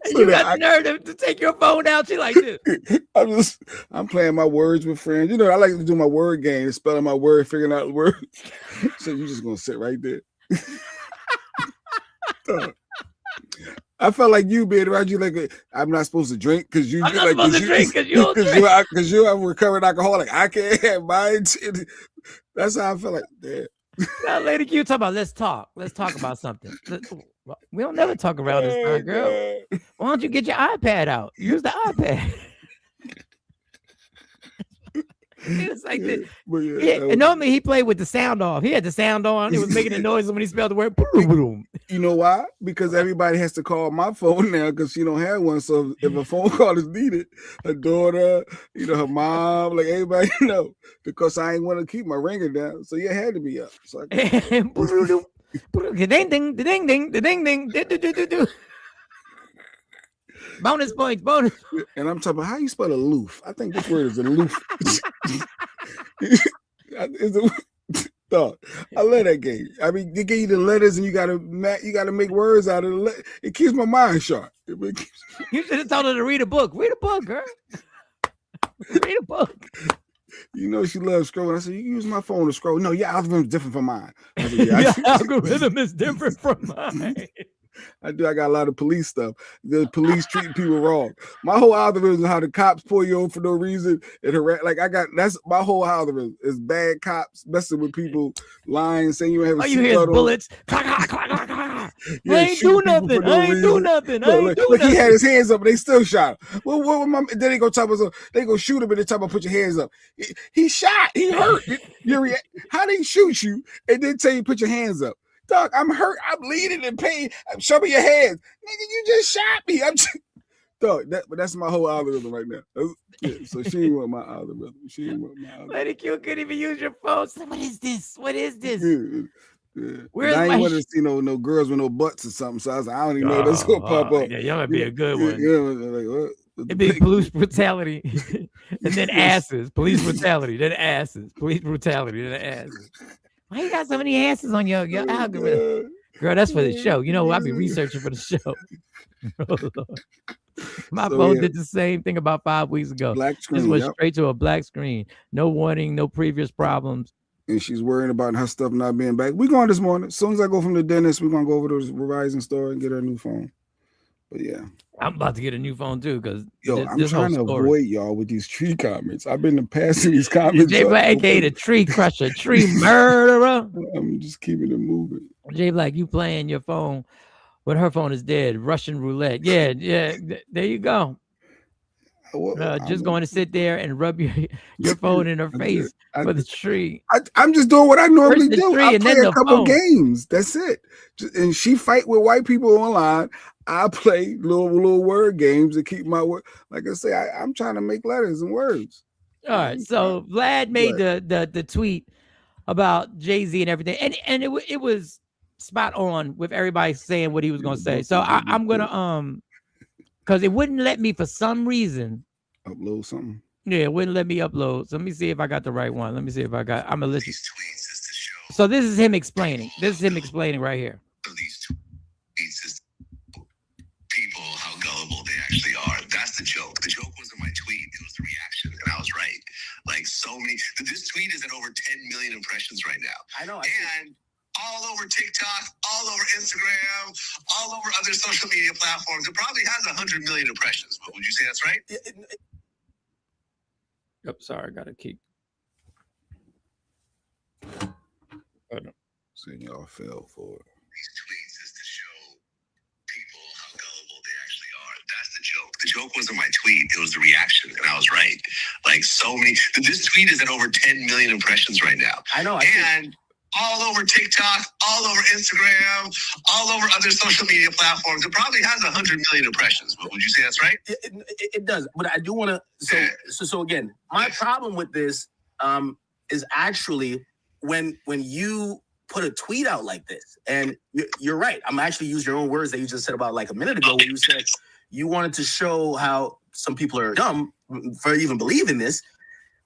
And you got the nerve to take your phone out. She like this. I'm playing my words with friends. You know, I like to do my word game, spelling my word, figuring out the words. So you just gonna sit right there. I felt like you being around you like I'm not supposed to drink because you. I'm not supposed to drink because you don't drink. Because you're a recovering alcoholic. I can't have mine. That's how I feel like. Damn. Now, Lady Q, talk about let's talk about something. We don't never talk around this time, girl. Why don't you get your iPad out? Use the iPad. It was like this. And normally he played with the sound off. He had the sound on. He was making a noise when he spelled the word. You know why? Because everybody has to call my phone now because she don't have one. So if a phone call is needed, her daughter, her mom, like everybody because I ain't want to keep my ringer down. So it had to be up. So ding ding ding ding ding ding ding. Bonus points, bonus. And I'm talking about how you spell aloof. I think this word is aloof. Dog, I love that game. I mean, they give you the letters and you gotta make words out of it. It keeps my mind sharp. You should have told her to read a book. Read a book, girl. Read a book. She loves scrolling. I said, you use my phone to scroll. No, your algorithm is different from mine. I said, your algorithm is different from mine. I got a lot of police stuff. The police treating people wrong. My whole algorithm is how the cops pull you over for no reason. That's my whole algorithm is bad cops messing with people, lying, saying you have a you hear bullets. I ain't do nothing. I ain't do nothing. He had his hands up and they still shot him. Then they go talk about they go shoot him and they talk about put your hands up. He shot. He hurt. How they shoot you and then tell you put your hands up? Dog, I'm hurt. I'm bleeding in pain. Show me your hands. Nigga, you just shot me. Dog, that's my whole algorithm right now. So she ain't want my algorithm. Lady Q couldn't even use your phone. So what is this? What is this? Yeah. I ain't want to see no girls with no butts or something. So I was like, I don't even know that's gonna pop up. Yeah, y'all might be a good one. Like, what? It'd be police brutality and then asses. Police brutality, then asses. Police brutality, then asses. Why you got so many asses on your algorithm? Girl, that's for the show. I'll be researching for the show. My phone did the same thing about 5 weeks ago. Black screen. Just went straight to a black screen. No warning, no previous problems. And she's worrying about her stuff not being back. We're going this morning. As soon as I go from the dentist, we're going to go over to the Verizon store and get her a new phone. But yeah. I'm about to get a new phone too because I'm trying to avoid y'all with these tree comments. I've been passing these comments. J Black, aka the tree crusher, tree murderer. I'm just keeping it moving. J Black, you playing your phone when her phone is dead. Russian roulette. Yeah. There you go. Just going to sit there and rub your phone in her face for the tree. I'm just doing what I normally do. I play a couple phone. games. That's it. And she fight with white people online. I play little word games to keep my word. Like I say, I'm trying to make letters and words. All right. So Vlad made the tweet about Jay-Z and everything, and it was spot on with everybody saying what he was going to say. So I'm gonna because it wouldn't let me for some reason upload something. Yeah, it wouldn't let me upload. So let me see if I got the right one. Let me see if I got. I'm gonna listen. So this is him explaining. This is him explaining right here. These tweets is people how gullible they actually are. That's the joke. The joke wasn't my tweet. It was the reaction, and I was right. Like so many. This tweet is at over 10 million impressions right now. I know. And all over TikTok, all over Instagram, all over other social media platforms. It probably has 100 million impressions. But would you say that's right? Yep. Sorry, I gotta keep. Saying y'all fell for it. These tweets is to show people how gullible they actually are. That's the joke. The joke wasn't my tweet. It was the reaction, and I was right. Like so many. This tweet is at over 10 million impressions right now. I know. And all over TikTok, all over Instagram, all over other social media platforms. It probably has 100 million impressions. But would you say that's right? It does. But I do want to. So again, my problem with this is actually when you put a tweet out like this, and you're right. I'm actually using your own words that you just said about like a minute ago when you said you wanted to show how some people are dumb for even believing this.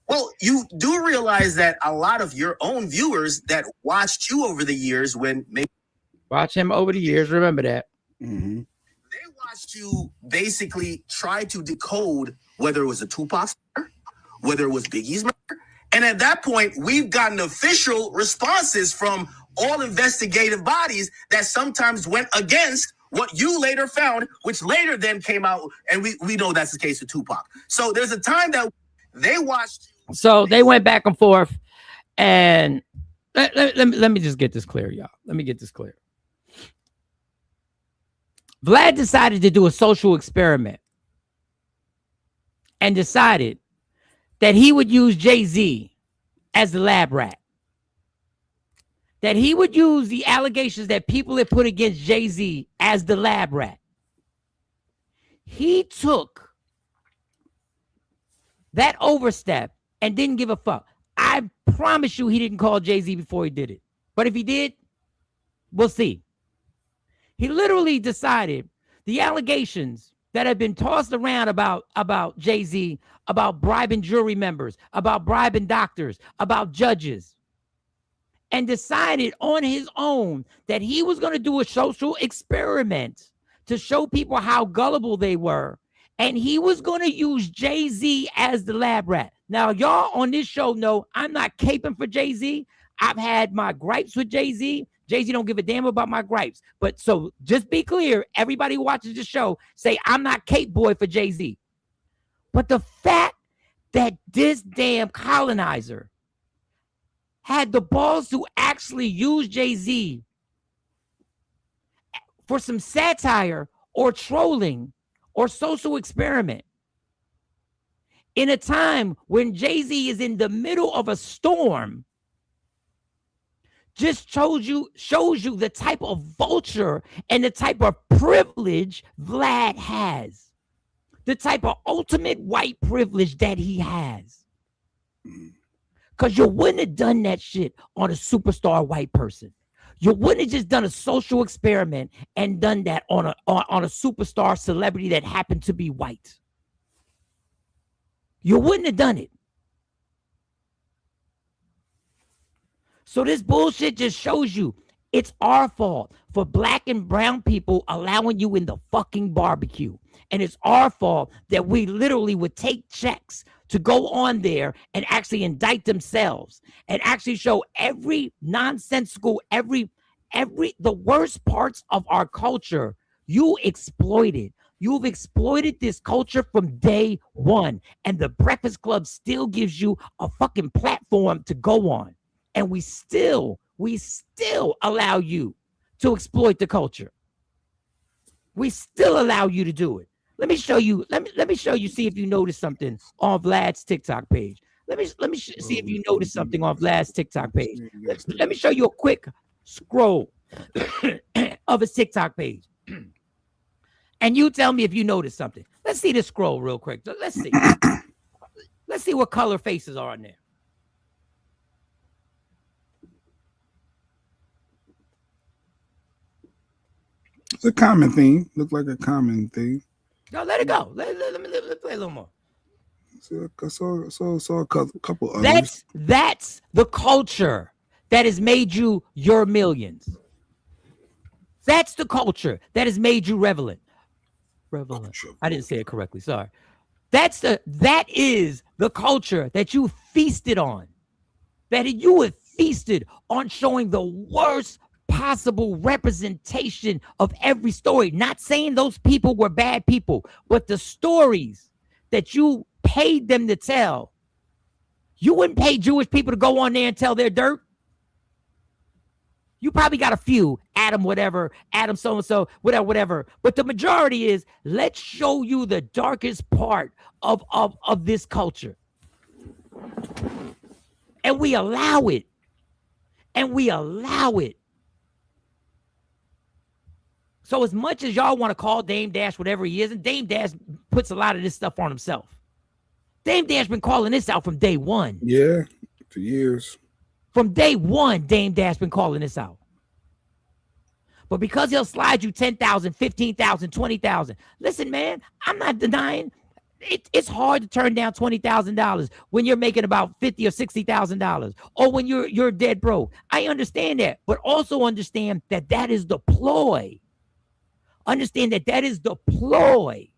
Well, you do realize that a lot of your own viewers that watched you over the years, when maybe watch him over the years, remember that. Mm-hmm. they watched you basically try to decode whether it was a Tupac murder, whether it was Biggie's murder. And at that point, we've gotten official responses from all investigative bodies that sometimes went against what you later found, which later then came out, and we know that's the case with Tupac. So there's a time that they watched. So they went back and forth, and let me just get this clear, y'all. Let me get this clear. Vlad decided to do a social experiment and decided that he would use Jay-Z as the lab rat. That he would use the allegations that people had put against Jay-Z as the lab rat. He took that overstep and didn't give a fuck. I promise you he didn't call Jay-Z before he did it. But if he did, we'll see. He literally decided the allegations that have been tossed around about Jay-Z, about bribing jury members, about bribing doctors, about judges, and decided on his own that he was going to do a social experiment to show people how gullible they were. And he was going to use Jay-Z as the lab rat. Now, y'all on this show know I'm not caping for Jay-Z. I've had my gripes with Jay-Z. Jay-Z don't give a damn about my gripes. But so just be clear, everybody who watches the show, say I'm not cape boy for Jay-Z. But the fact that this damn colonizer had the balls to actually use Jay-Z for some satire or trolling or social experiment in a time when Jay-Z is in the middle of a storm just shows you the type of vulture and the type of privilege Vlad has. The type of ultimate white privilege that he has. Because you wouldn't have done that shit on a superstar white person. You wouldn't have just done a social experiment and done that on a superstar celebrity that happened to be white. You wouldn't have done it. So this bullshit just shows you it's our fault for black and brown people allowing you in the fucking barbecue. And it's our fault that we literally would take checks to go on there and actually indict themselves and actually show every nonsensical, the worst parts of our culture you exploited. You've exploited this culture from day one. And the Breakfast Club still gives you a fucking platform to go on. And we still allow you to exploit the culture. We still allow you to do it. Let me show you. Let me show you. See if you notice something on Vlad's TikTok page. Let me see if you notice something on Vlad's TikTok page. Let me show you a quick scroll of his TikTok page, and you tell me if you notice something. Let's see this scroll real quick. Let's see. Let's see what color faces are on there. It's a common theme. Look like a common theme. No, let it go. Let me play a little more. I saw a couple others. That's the culture that has made you your millions. That's the culture that has made you relevant. I didn't say it correctly. Sorry. That is the culture that you feasted on. That you have feasted on showing the worst possible representation of every story. Not saying those people were bad people, but the stories that you paid them to tell. You wouldn't pay Jewish people to go on there and tell their dirt. You probably got a few, Adam so-and-so, whatever. But the majority is, let's show you the darkest part of this culture. And we allow it. So as much as y'all want to call Dame Dash whatever he is, and Dame Dash puts a lot of this stuff on himself. Dame Dash been calling this out from day one. Yeah, for years. From day one, Dame Dash been calling this out. But because he'll slide you 10,000, 15,000, 20,000. Listen, man, I'm not denying it's hard to turn down $20,000 when you're making about $50,000 or $60,000, or when you're dead broke. I understand that, but also understand that that is the ploy. Understand that that is the ploy.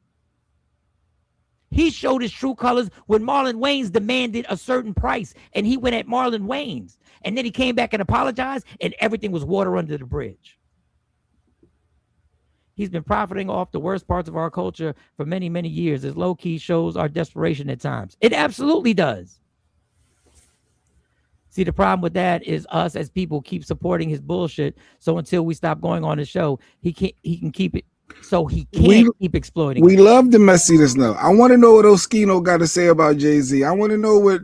He showed his true colors when Marlon Wayans demanded a certain price, and he went at Marlon Wayans, and then he came back and apologized, and everything was water under the bridge. He's been profiting off the worst parts of our culture for many, many years. It low-key shows our desperation at times. It absolutely does. See, the problem with that is us as people keep supporting his bullshit. So until we stop going on the show, he can keep it. So he can't keep exploiting. We love the messiness now. I want to know what Oskino got to say about Jay-Z. I want to know what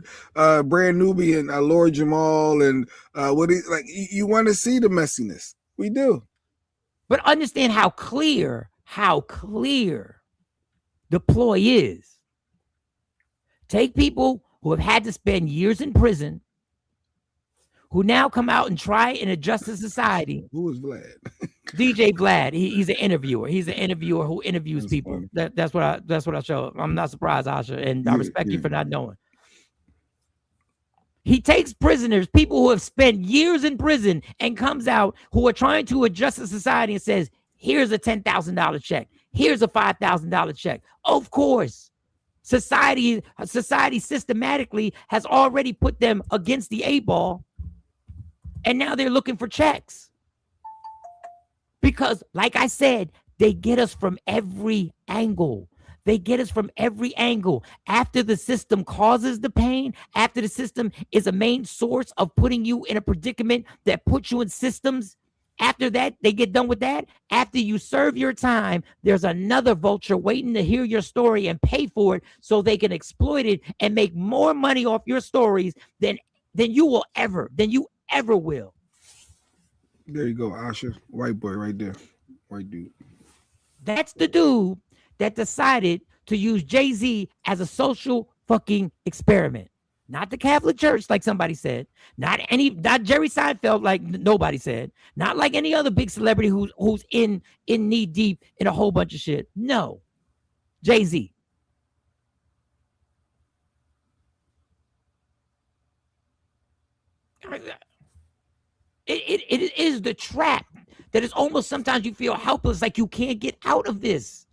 Brand Nubian, Lord Jamal, and what he like. You want to see the messiness. We do. But understand how clear the ploy is. Take people who have had to spend years in prison, who now come out and try and adjust to society. Who is Vlad? DJ Vlad. He's an interviewer. He's an interviewer who interviews people. That's what I show. I'm not surprised, Asha, and I respect you for not knowing. He takes prisoners, people who have spent years in prison, and comes out who are trying to adjust to society and says, here's a $10,000 check. Here's a $5,000 check. Of course, society systematically has already put them against the 8-ball, and now they're looking for checks. Because, like I said, they get us from every angle. They get us from every angle. After the system causes the pain, after the system is a main source of putting you in a predicament that puts you in systems, after that, they get done with that. After you serve your time, there's another vulture waiting to hear your story and pay for it so they can exploit it and make more money off your stories than you ever will. There you go, Asha. White boy right there. White dude. That's the dude that decided to use Jay-Z as a social fucking experiment. Not the Catholic Church, like somebody said. Not Jerry Seinfeld, like nobody said. Not like any other big celebrity who's in knee deep in a whole bunch of shit. No. Jay-Z. It is the trap that is almost sometimes you feel helpless, like you can't get out of this.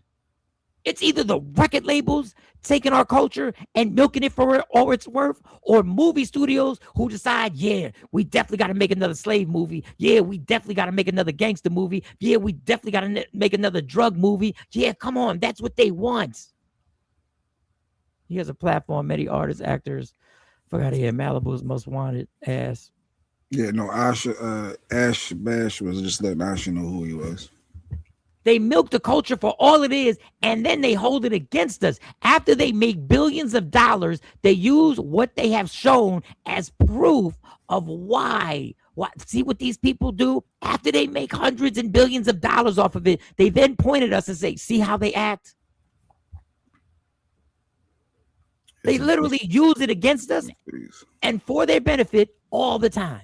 It's either the record labels taking our culture and milking it for all it's worth, or movie studios who decide, yeah, we definitely got to make another slave movie. Yeah, we definitely got to make another gangster movie. Yeah, we definitely got to make another drug movie. Yeah, come on. That's what they want. He has a platform, many artists, actors. Forgot he had Malibu's Most Wanted ass. Yeah, no, Ash Bash was just letting Asha know who he was. They milk the culture for all it is, and then they hold it against us. After they make billions of dollars, they use what they have shown as proof of why. See what these people do? After they make hundreds and billions of dollars off of it, they then point at us and say, see how they act? They literally use it against us and for their benefit all the time.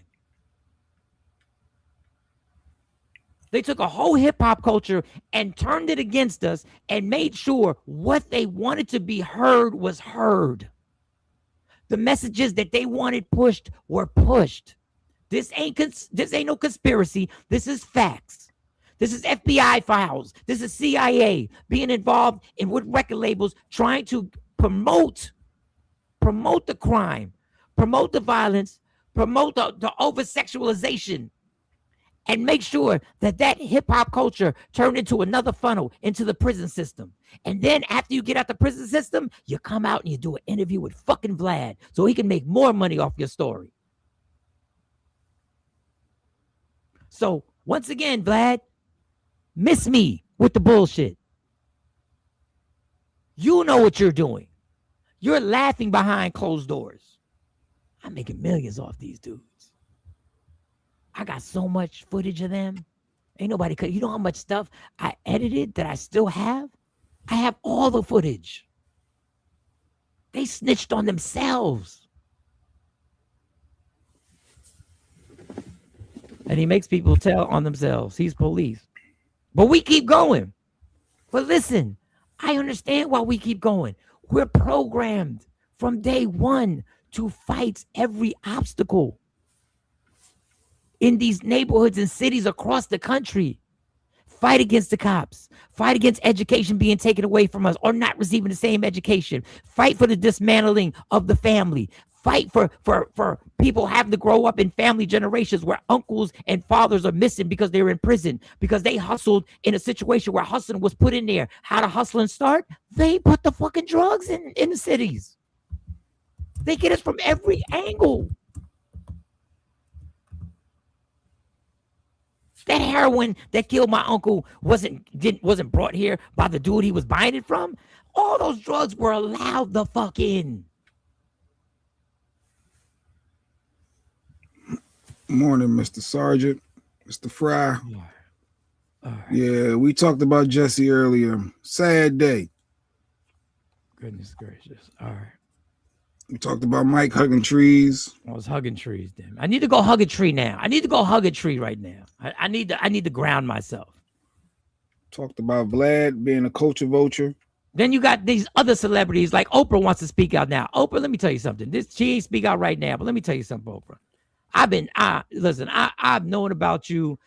They took a whole hip-hop culture and turned it against us and made sure what they wanted to be heard was heard. The messages that they wanted pushed were pushed. This ain't no conspiracy. This is facts. This is FBI files. This is CIA being involved in with record labels trying to promote the crime, promote the violence, promote the over-sexualization, and make sure that hip-hop culture turned into another funnel into the prison system. And then after you get out the prison system, you come out and you do an interview with fucking Vlad so he can make more money off your story. So once again, Vlad, miss me with the bullshit. You know what you're doing. You're laughing behind closed doors. I'm making millions off these dudes. I got so much footage of them. Ain't nobody could. You know how much stuff I edited that I still have? I have all the footage. They snitched on themselves. And he makes people tell on themselves he's police. But we keep going. But listen, I understand why we keep going. We're programmed from day one to fight every obstacle in these neighborhoods and cities across the country. Fight against the cops. Fight against education being taken away from us or not receiving the same education. Fight for the dismantling of the family. Fight for people having to grow up in family generations where uncles and fathers are missing because they're in prison, because they hustled in a situation where hustling was put in there. How to hustling start? They put the fucking drugs in the cities. They get us from every angle. That heroin that killed my uncle wasn't brought here by the dude he was buying it from. All those drugs were allowed the fuck in. Morning, Mr. Sergeant, Mr. Fry. Yeah, we talked about Jesse earlier. Sad day. Goodness gracious. All right. We talked about Mike hugging trees. I was hugging trees, damn. I need to go hug a tree now. I need to go hug a tree right now. I need to ground myself. Talked about Vlad being a culture vulture. Then you got these other celebrities like Oprah wants to speak out now. Oprah, let me tell you something. She ain't speak out right now, but let me tell you something, Oprah. I've known about you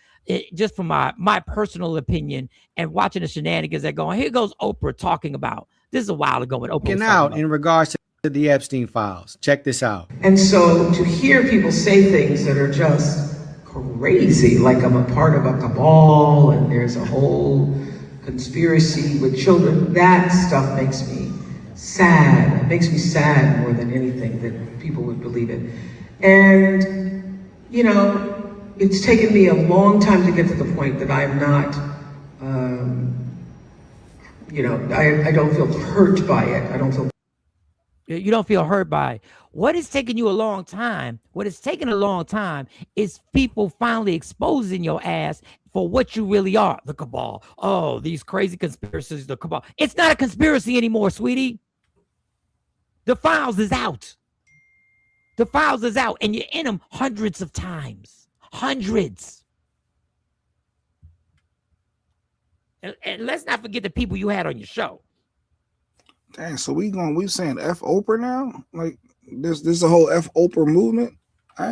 just from my personal opinion and watching the shenanigans that go on. Here goes Oprah talking about, this is a while ago when Oprah was out in regards to the Epstein files. Check this out. And so to hear people say things that are just crazy, like I'm a part of a cabal and there's a whole conspiracy with children, that stuff makes me sad. It makes me sad more than anything that people would believe it. And, you know, it's taken me a long time to get to the point that I'm not, I don't feel hurt by it. I don't feel. You don't feel hurt by it. What is taking you a long time? What is taking a long time is people finally exposing your ass for what you really are, the cabal. Oh, these crazy conspiracies, the cabal. It's not a conspiracy anymore, sweetie. The files is out. The files is out, and you're in them hundreds of times. Hundreds. And let's not forget the people you had on your show. Dang, so we saying F Oprah now? Like this a whole F Oprah movement? I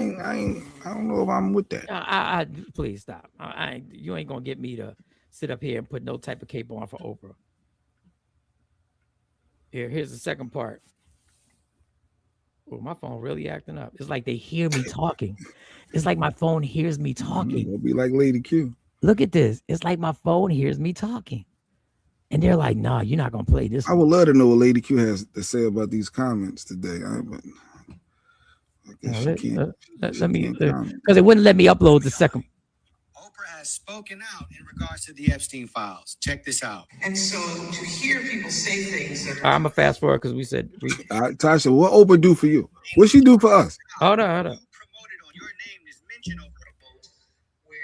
don't know if I'm with that. Please stop. You ain't gonna get me to sit up here and put no type of cape on for Oprah. Here's the second part. Oh, my phone really acting up. It's like they hear me talking. It's like my phone hears me talking. It'll be like Lady Q. Look at this. It's like my phone hears me talking. And they're like, nah, you're not going to play this. I would love to know what Lady Q has to say about these comments today. I guess let me, because it wouldn't let me upload the second. Oprah has spoken out in regards to the Epstein files. Check this out. And so to hear people say things that are. I'm going to fast forward because we said. Tasha, what Oprah do for you? What she do for us? Hold on. Promoted on your name is mentioned over a vote where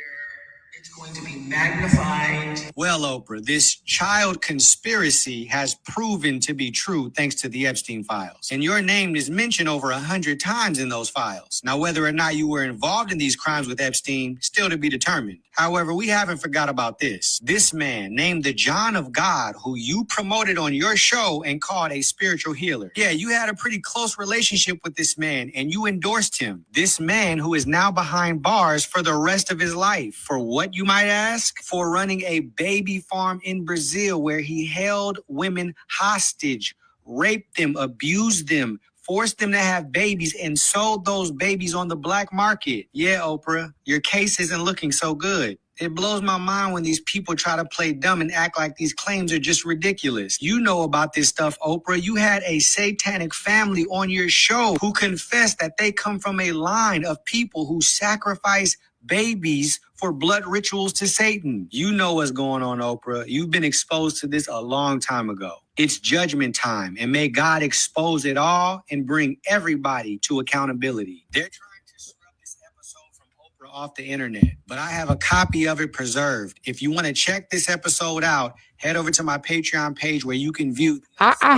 it's going to be magnified. Well, Oprah, this child conspiracy has proven to be true thanks to the Epstein files. And your name is mentioned over 100 times in those files. Now, whether or not you were involved in these crimes with Epstein, still to be determined. However, we haven't forgot about this. This man named the John of God, who you promoted on your show and called a spiritual healer. Yeah, you had a pretty close relationship with this man and you endorsed him. This man who is now behind bars for the rest of his life. For what, you might ask? For running a baby farm in Brazil where he held women hostage, raped them, abused them, forced them to have babies, and sold those babies on the black market. Yeah, Oprah, your case isn't looking so good. It blows my mind when these people try to play dumb and act like these claims are just ridiculous. You know about this stuff, Oprah. You had a satanic family on your show who confessed that they come from a line of people who sacrifice babies for blood rituals to Satan. You know what's going on, Oprah. You've been exposed to this a long time ago. It's judgment time, and may God expose it all and bring everybody to accountability. They're trying to scrub this episode from Oprah off the internet, but I have a copy of it preserved. If you want to check this episode out, head over to my Patreon page where you can view. I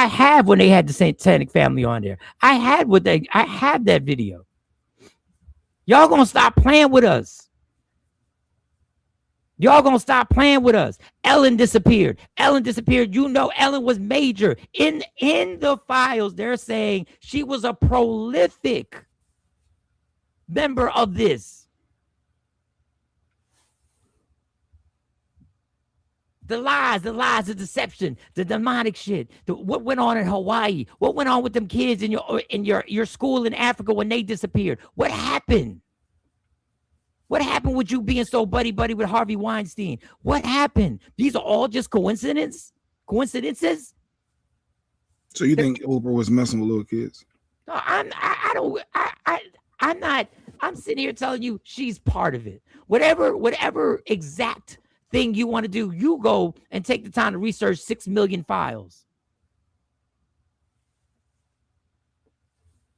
have when they had the satanic family on there. I have that video. Y'all gonna stop playing with us. Y'all gonna stop playing with us. Ellen disappeared. Ellen disappeared. You know, Ellen was major. In the files, they're saying she was a prolific member of this. The lies, the deception, the demonic shit. What went on in Hawaii? What went on with them kids in your school in Africa when they disappeared? What happened? What happened with you being so buddy with Harvey Weinstein? What happened? These are all just coincidences? So you think Oprah was messing with little kids? No, I'm not. I'm sitting here telling you she's part of it. Whatever exact thing you want to do, you go and take the time to research 6 million files.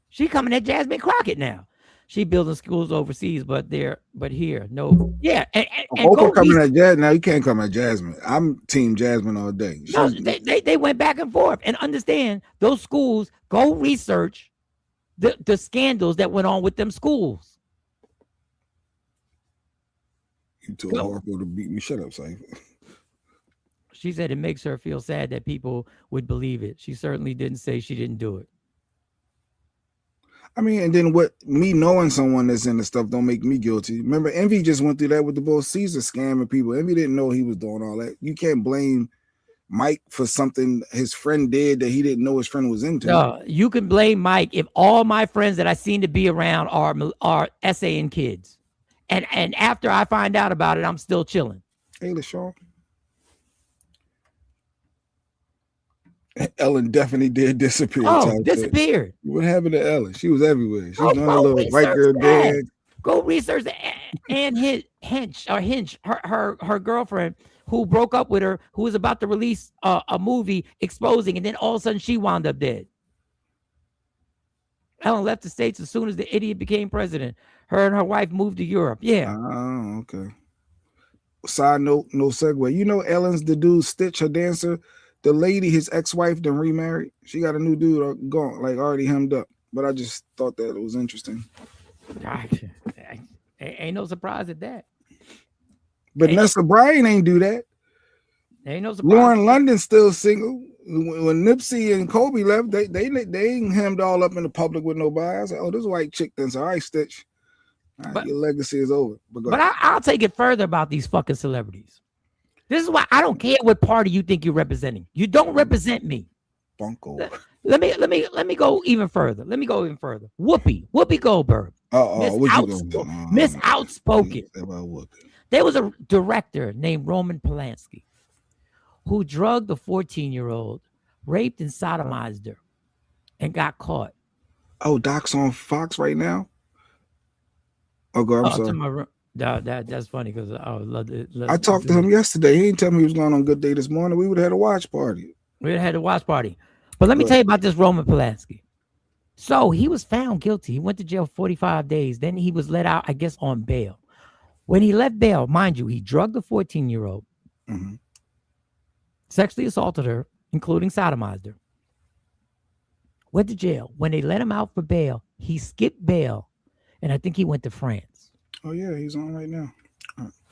She coming at Jasmine Crockett now. She building schools overseas, but here, no. Yeah, and Oprah coming at Jasmine. Now you can't come at Jasmine. I'm team Jasmine all day. No, they went back and forth. And understand, those schools, go research the scandals that went on with them schools. You told Harpo to beat me. Shut up, Cypher. She said it makes her feel sad that people would believe it. She certainly didn't say she didn't do it. I mean, and then me knowing someone that's in the stuff don't make me guilty. Remember, Envy just went through that with the Bull Caesar scamming people. Envy didn't know he was doing all that. You can't blame Mike for something his friend did that he didn't know his friend was into. No, you can blame Mike if all my friends that I seem to be around are essaying kids. And after I find out about it, I'm still chilling. Hey, LaShawn. Ellen definitely did disappear. Oh, disappeared. What happened to Ellen? She was everywhere. She was doing a little white girl dance. Go research Anne Hinch, her girlfriend who broke up with her, who was about to release a movie exposing, and then all of a sudden she wound up dead. Ellen left the States as soon as the idiot became president. Her and her wife moved to Europe. Yeah. Oh, okay. Side note, no segue. You know Ellen's the dude, Stitch, her dancer. The lady, his ex-wife, then remarried. She got a new dude gone, like already hemmed up. But I just thought that it was interesting. Ain't no surprise at that. But Nessa Bryan ain't do that. Ain't no surprise. Lauren London's still single. When Nipsey and Kobe left, they ain't hemmed all up in the public with nobody. I was like, oh, this white chick then. So all right, Stitch. All right, your legacy is over. But I'll take it further about these fucking celebrities. This is why I don't care what party you think you're representing. You don't represent me. Bunko. Let me go even further. Whoopi Goldberg. Miss Outspoken. There was a director named Roman Polanski who drugged a 14-year-old, raped and sodomized her, and got caught. Oh, Doc's on Fox right now? Oh, God, I'm sorry. That's funny because I talked to him yesterday. He didn't tell me he was going on Good Day this morning. We would have had a watch party. But let me tell you about this Roman Polanski. So he was found guilty. He went to jail 45 days. Then he was let out, I guess, on bail. When he left bail, mind you, he drugged a 14-year-old, sexually assaulted her, including sodomized her. Went to jail. When they let him out for bail, he skipped bail, and I think he went to France. Oh, yeah, he's on right now.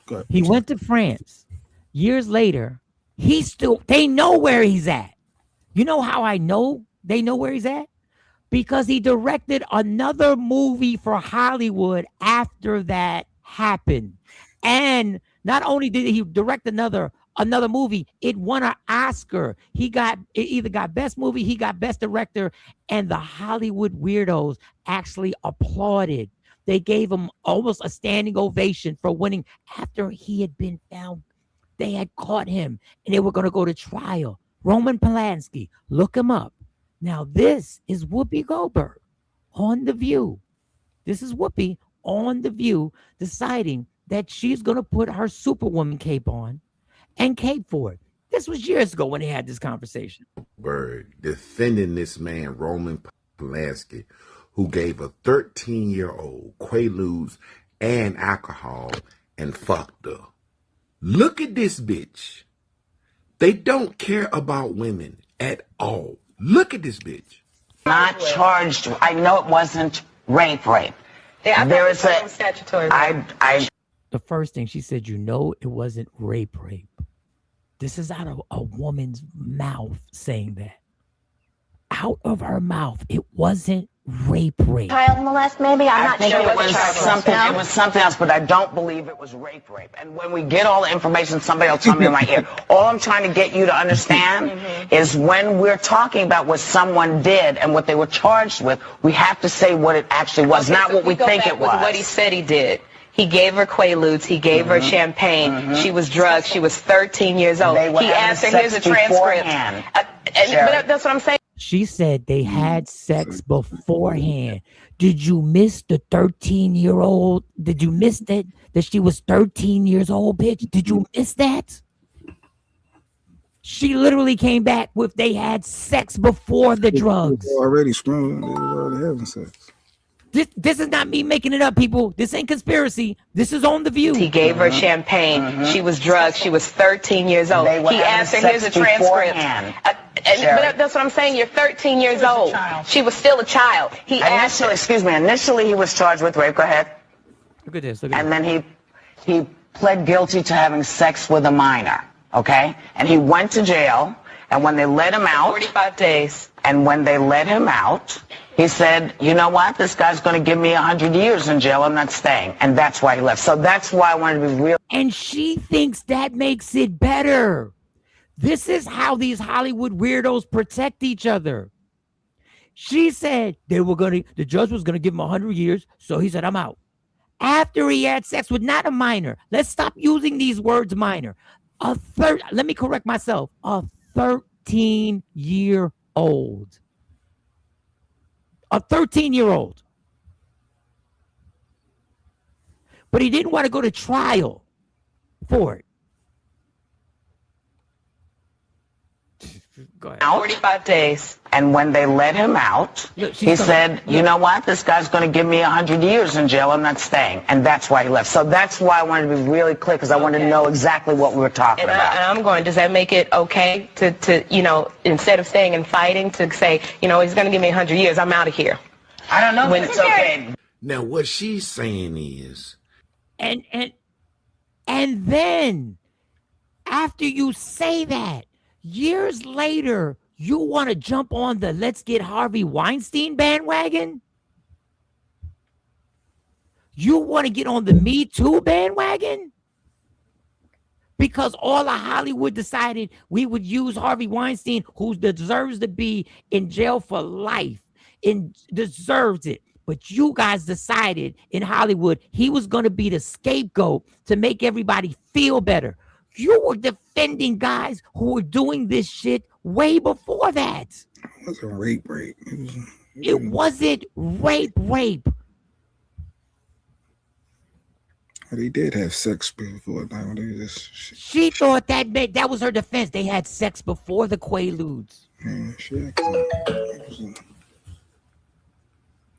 Go ahead. He went to France. Years later, they know where he's at. You know how I know they know where he's at? Because he directed another movie for Hollywood after that happened. And not only did he direct another movie, it won an Oscar. It either got best movie, he got best director, and the Hollywood weirdos actually applauded. They gave him almost a standing ovation for winning after he had been found. They had caught him and they were going to go to trial. Roman Polanski, look him up. Now, this is Whoopi Goldberg on The View. This is Whoopi on The View deciding that she's going to put her Superwoman cape on and cape for it. This was years ago when they had this conversation. Bird defending this man, Roman Polanski, who gave a 13-year-old Quaaludes and alcohol and fucked her. Look at this bitch. They don't care about women at all. Look at this bitch. Not charged. I know it wasn't rape. There is a statutory. The first thing she said, it wasn't rape. This is out of a woman's mouth saying that. Out of her mouth. It wasn't rape. Child molest, maybe? I'm not sure. It was something. It was something else, but I don't believe it was rape. And when we get all the information, somebody will tell me in my ear. All I'm trying to get you to understand is when we're talking about what someone did and what they were charged with, we have to say what it actually was, not what we think it was. What he said he did. He gave her Quaaludes. He gave her champagne. She was drugged. She was 13 years old. He asked her, here's a transcript. But that's what I'm saying. She said they had sex beforehand. Did you miss the 13-year-old? Did you miss that she was 13 years old, bitch? Did you miss that? She literally came back with they had sex before the drugs. They were already screwing. They were already having sex. This is not me making it up, people. This ain't conspiracy. This is on The View. He gave her champagne. She was drugged. She was 13 years old. He asked her, here's a transcript. But that's what I'm saying. You're 13 years old. She was still a child. He asked her. Excuse me. Initially, he was charged with rape. Go ahead. Look at this. And then he pled guilty to having sex with a minor. Okay? And he went to jail. And when they let him out. 45 days. And when they let him out, he said, you know what? This guy's going to give me 100 years in jail. I'm not staying. And that's why he left. So that's why I wanted to be real. And she thinks that makes it better. This is how these Hollywood weirdos protect each other. She said the judge was going to give him 100 years. So he said, I'm out. After he had sex with not a minor. Let's stop using these words minor. Let me correct myself. A 13-year-old. A 13-year-old. But he didn't want to go to trial for it. Go ahead. 45 days. And when they let him out, he said, you know what? This guy's going to give me 100 years in jail. I'm not staying. And that's why he left. So that's why I wanted to be really clear, because I wanted to know exactly what we were talking about. And I'm going, does that make it okay to instead of staying and fighting, to say, he's going to give me 100 years. I'm out of here. I don't know if it's okay. Now, what she's saying is... And then, after you say that, years later, you want to jump on the let's get Harvey Weinstein bandwagon? You want to get on the Me Too bandwagon? Because all of Hollywood decided we would use Harvey Weinstein, who deserves to be in jail for life, and deserves it. But you guys decided in Hollywood he was going to be the scapegoat to make everybody feel better. You were defending guys who were doing this shit way before that. It wasn't rape. It wasn't rape. They did have sex before. She thought that was her defense. They had sex before the Quaaludes. Yeah, shit.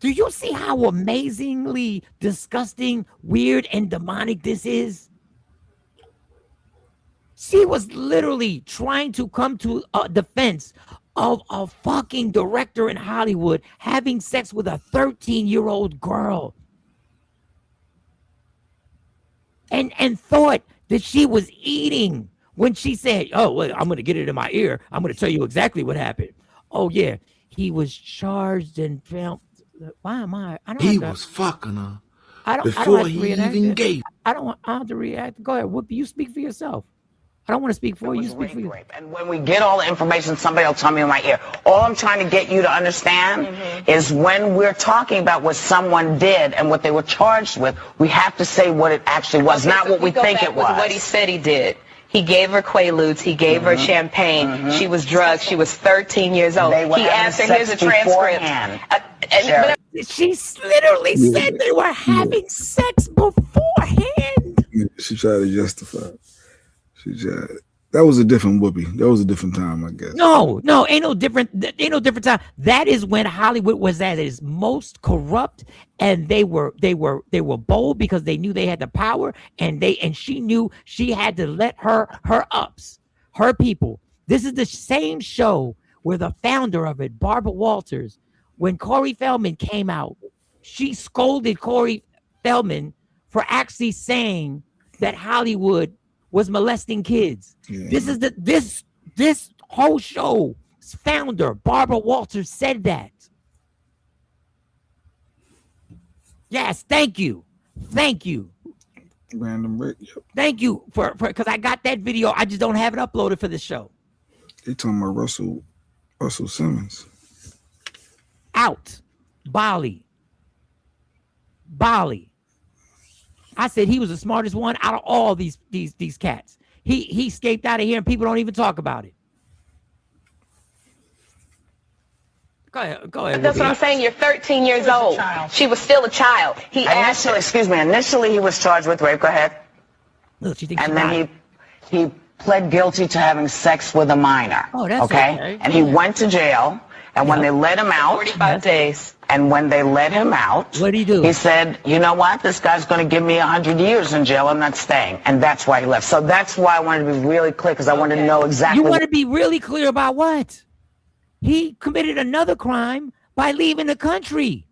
Do you see how amazingly disgusting, weird, and demonic this is? She was literally trying to come to a defense of a fucking director in Hollywood having sex with a 13-year-old girl. And thought that she was eating when she said, oh, well, I'm going to get it in my ear. I'm going to tell you exactly what happened. Oh, yeah. He was charged and found. Why am I? He was fucking her before he even gave. I don't have to react. Go ahead. Whoopi, you speak for yourself. I don't want to speak for you. Speak for you. And when we get all the information, somebody will tell me in my ear. All I'm trying to get you to understand is when we're talking about what someone did and what they were charged with, we have to say what it actually was, not what we think it was. What he said he did. He gave her Quaaludes. He gave her champagne. She was drugged. She was 13 years old. He asked her, here's a transcript. She literally said they were having sex beforehand. She tried to justify it. That was a different Whoopi. That was a different time, I guess. No, ain't no different time. That is when Hollywood was at its most corrupt, and they were bold because they knew they had the power, and she knew she had to let her ups, her people. This is the same show where the founder of it, Barbara Walters, when Corey Feldman came out, she scolded Corey Feldman for actually saying that Hollywood was molesting kids. Yeah. This is this whole show's founder, Barbara Walters, said that. Yes, thank you. Thank you. Random Rick. Yep. Thank you for because I got that video. I just don't have it uploaded for the show. They talking about Russell Simmons. Out. Bali. I said he was the smartest one out of all these cats. He escaped out of here and people don't even talk about it. Go ahead. That's what I'm saying. You're 13 years old. She was still a child. Initially he was charged with rape. Go ahead. Look, she thinks and then he pled guilty to having sex with a minor. Oh, that's okay. And he went to jail. And when they let him out, 45 days. And when they let him out, what did he do? He said, you know what? This guy's going to give me 100 years in jail. I'm not staying. And that's why he left. So that's why I wanted to be really clear, because I wanted to know exactly. You want to be really clear about what? He committed another crime by leaving the country.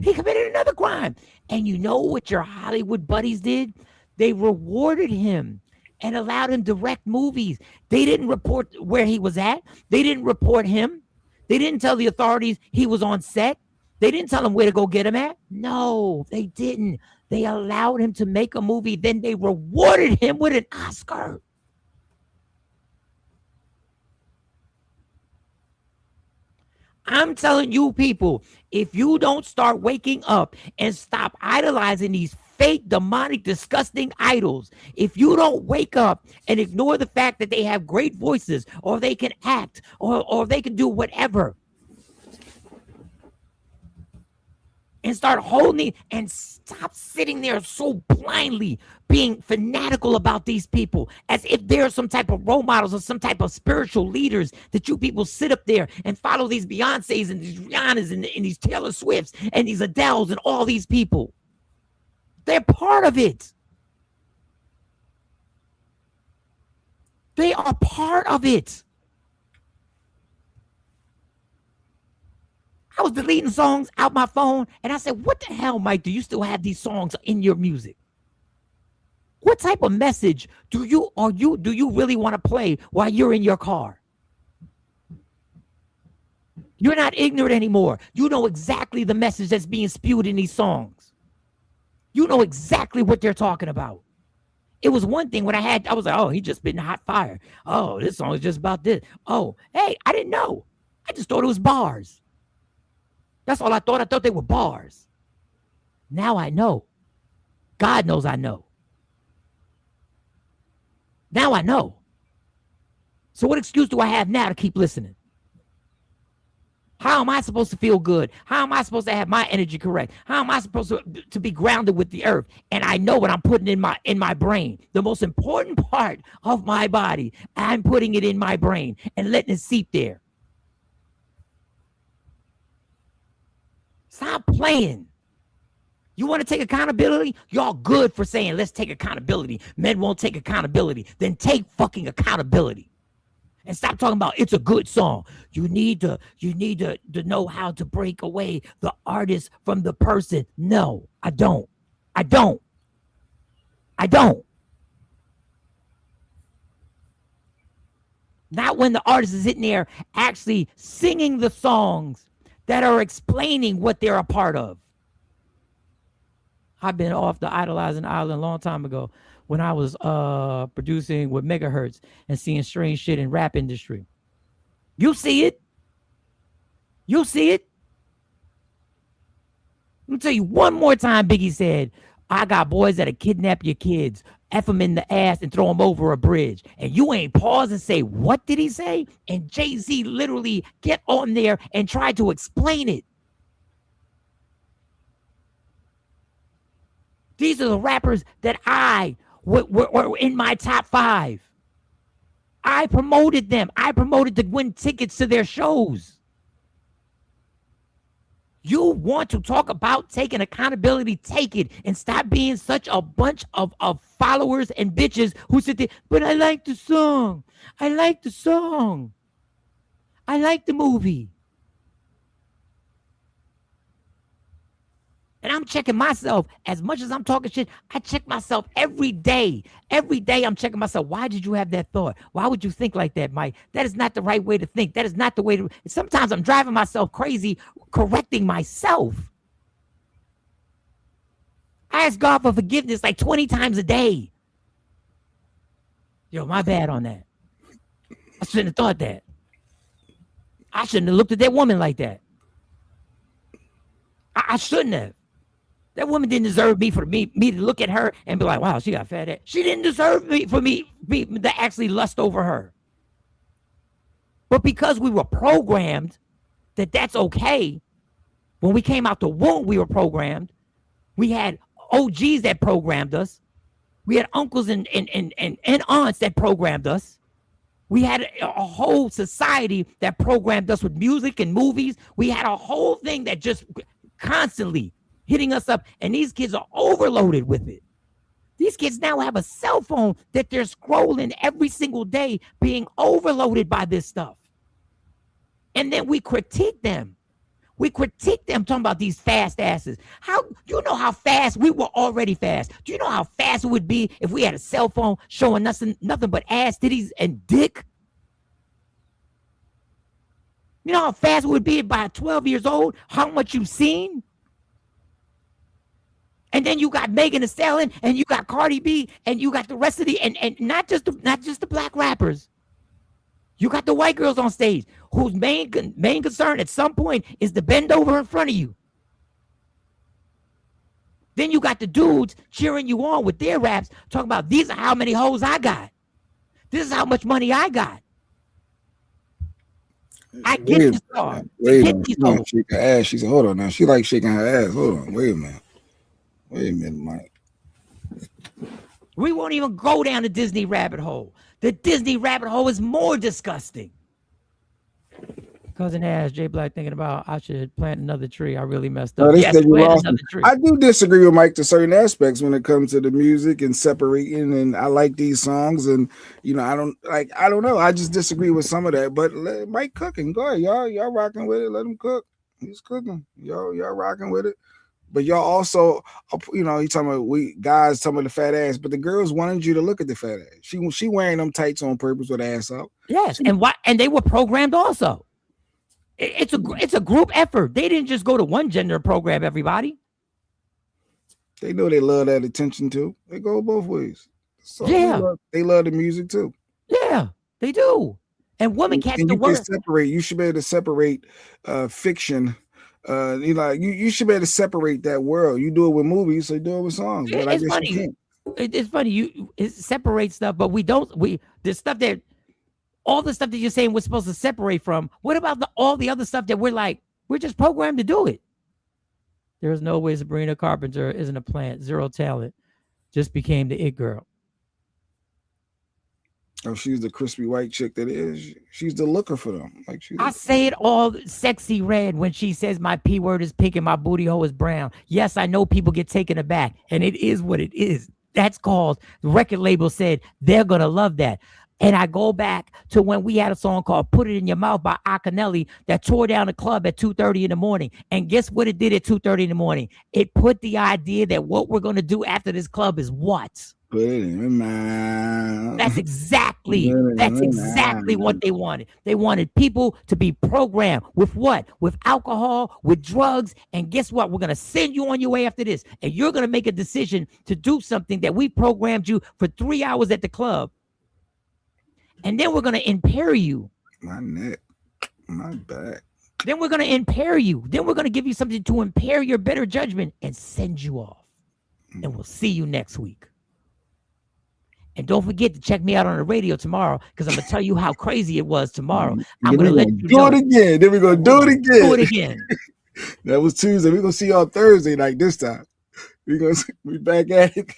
He committed another crime. And you know what your Hollywood buddies did? They rewarded him and allowed him to direct movies. They didn't report where he was at. They didn't report him. They didn't tell the authorities he was on set. They didn't tell him where to go get him at. No, they didn't. They allowed him to make a movie. Then they rewarded him with an Oscar. I'm telling you people, if you don't start waking up and stop idolizing these fake, demonic, disgusting idols, if you don't wake up and ignore the fact that they have great voices or they can act or they can do whatever, and start holding and stop sitting there so blindly being fanatical about these people as if they're some type of role models or some type of spiritual leaders, that you people sit up there and follow these Beyoncés and these Rihannas and these Taylor Swifts and these Adeles and all these people. They're part of it. They are part of it. I was deleting songs out my phone, and I said, what the hell, Mike, do you still have these songs in your music? What type of message do you really want to play while you're in your car? You're not ignorant anymore. You know exactly the message that's being spewed in these songs. You know exactly what they're talking about. It was one thing when I was like, oh, he just spitting hot fire. Oh, this song is just about this. Oh, hey, I didn't know. I just thought it was bars. That's all I thought. I thought they were bars. Now I know. God knows I know. Now I know. So what excuse do I have now to keep listening? How am I supposed to feel good? How am I supposed to have my energy correct? How am I supposed to be grounded with the earth? And I know what I'm putting in my brain. The most important part of my body, I'm putting it in my brain and letting it seep there. Stop playing. You want to take accountability? Y'all good for saying, let's take accountability. Men won't take accountability. Then take fucking accountability. And stop talking about it's a good song. You need to know how to break away the artist from the person. No, I don't. Not when the artist is sitting there actually singing the songs that are explaining what they're a part of. I've been off the idolizing island a long time ago when I was producing with megahertz and seeing strange shit in rap industry. You see it. You'll see it. Let me tell you one more time, Biggie said, I got boys that'll kidnap your kids, F them in the ass and throw them over a bridge. And you ain't pause and say, what did he say? And Jay-Z literally get on there and try to explain it. These are the rappers that were in my top 5. I promoted them. I promoted to win tickets to their shows. You want to talk about taking accountability, take it, and stop being such a bunch of followers and bitches who sit there, but I like the song. I like the song. I like the movie. And I'm checking myself as much as I'm talking shit. I check myself every day. Every day I'm checking myself. Why did you have that thought? Why would you think like that, Mike? That is not the right way to think. That is not the way to. Sometimes I'm driving myself crazy, correcting myself. I ask God for forgiveness like 20 times a day. Yo, my bad on that. I shouldn't have thought that. I shouldn't have looked at that woman like that. I shouldn't have. That woman didn't deserve me to look at her and be like, wow, she got fat ass. She didn't deserve me to actually lust over her. But because we were programmed that that's okay, when we came out the womb, we were programmed. We had OGs that programmed us. We had uncles and aunts that programmed us. We had a whole society that programmed us with music and movies. We had a whole thing that just constantly hitting us up, and these kids are overloaded with it. These kids now have a cell phone that they're scrolling every single day, being overloaded by this stuff. And then we critique them. We critique them talking about these fast asses. How you know how fast we were already fast? Do you know how fast it would be if we had a cell phone showing nothing but ass, titties, and dick? You know how fast it would be by 12 years old? How much you've seen? And then you got Megan Thee Stallion, and you got Cardi B, and you got the rest of the and not just the black rappers. You got the white girls on stage whose main concern at some point is to bend over in front of you. Then you got the dudes cheering you on with their raps, talking about these are how many hoes I got. This is how much money I got. I get this car. Wait a minute. She like shaking her ass. She said, hold on now. She like shaking her ass. Hold on. Wait a minute. Wait a minute, Mike. We won't even go down the Disney rabbit hole. The Disney rabbit hole is more disgusting. Cousin Ash, J Black thinking about I should plant another tree. I really messed up. Yes, plant another tree. I do disagree with Mike to certain aspects when it comes to the music and separating. And I like these songs, and I don't know. I just disagree with some of that. But Mike cooking, go ahead, y'all rocking with it. Let him cook. He's cooking. Y'all rocking with it. But y'all also, you talking about we guys talking about the fat ass, but the girls wanted you to look at the fat ass. She wearing them tights on purpose with ass out. Yes, and they were programmed also. It's a group effort. They didn't just go to one gender and program everybody. They know they love that attention too. They go both ways. So yeah, they love the music too. Yeah, they do. And women catch the word. You should be able to separate fiction. You should be able to separate that world. You do it with movies, so you do it with songs. But it's funny. It's funny. It separates stuff, but we don't. The stuff that all the stuff that you're saying we're supposed to separate from. What about all the other stuff that we're just programmed to do it? There's no way Sabrina Carpenter isn't a plant, zero talent, just became the it girl. Oh, she's the crispy white chick that is. She's the looker for them. I say it all sexy red when she says my P word is pink and my booty hole is brown. Yes, I know people get taken aback, and it is what it is. That's called, the record label said they're going to love that. And I go back to when we had a song called Put It In Your Mouth by Akinelli that tore down the club at 2:30 in the morning. And guess what it did at 2:30 in the morning? It put the idea that what we're going to do after this club is what? Put it in your mouth. That's exactly what they wanted. They wanted people to be programmed with what? With alcohol, with drugs. And guess what? We're going to send you on your way after this. And you're going to make a decision to do something that we programmed you for 3 hours at the club. And then we're going to impair you. My neck, my back. Then we're going to impair you. Then we're going to give you something to impair your better judgment and send you off. And we'll see you next week. And don't forget to check me out on the radio tomorrow, because I'm going to tell you how crazy it was tomorrow. I'm going to let you do it again. Then we're going to do it again. Do it again. That was Tuesday. We're going to see y'all Thursday night this time. We're going to be back at it.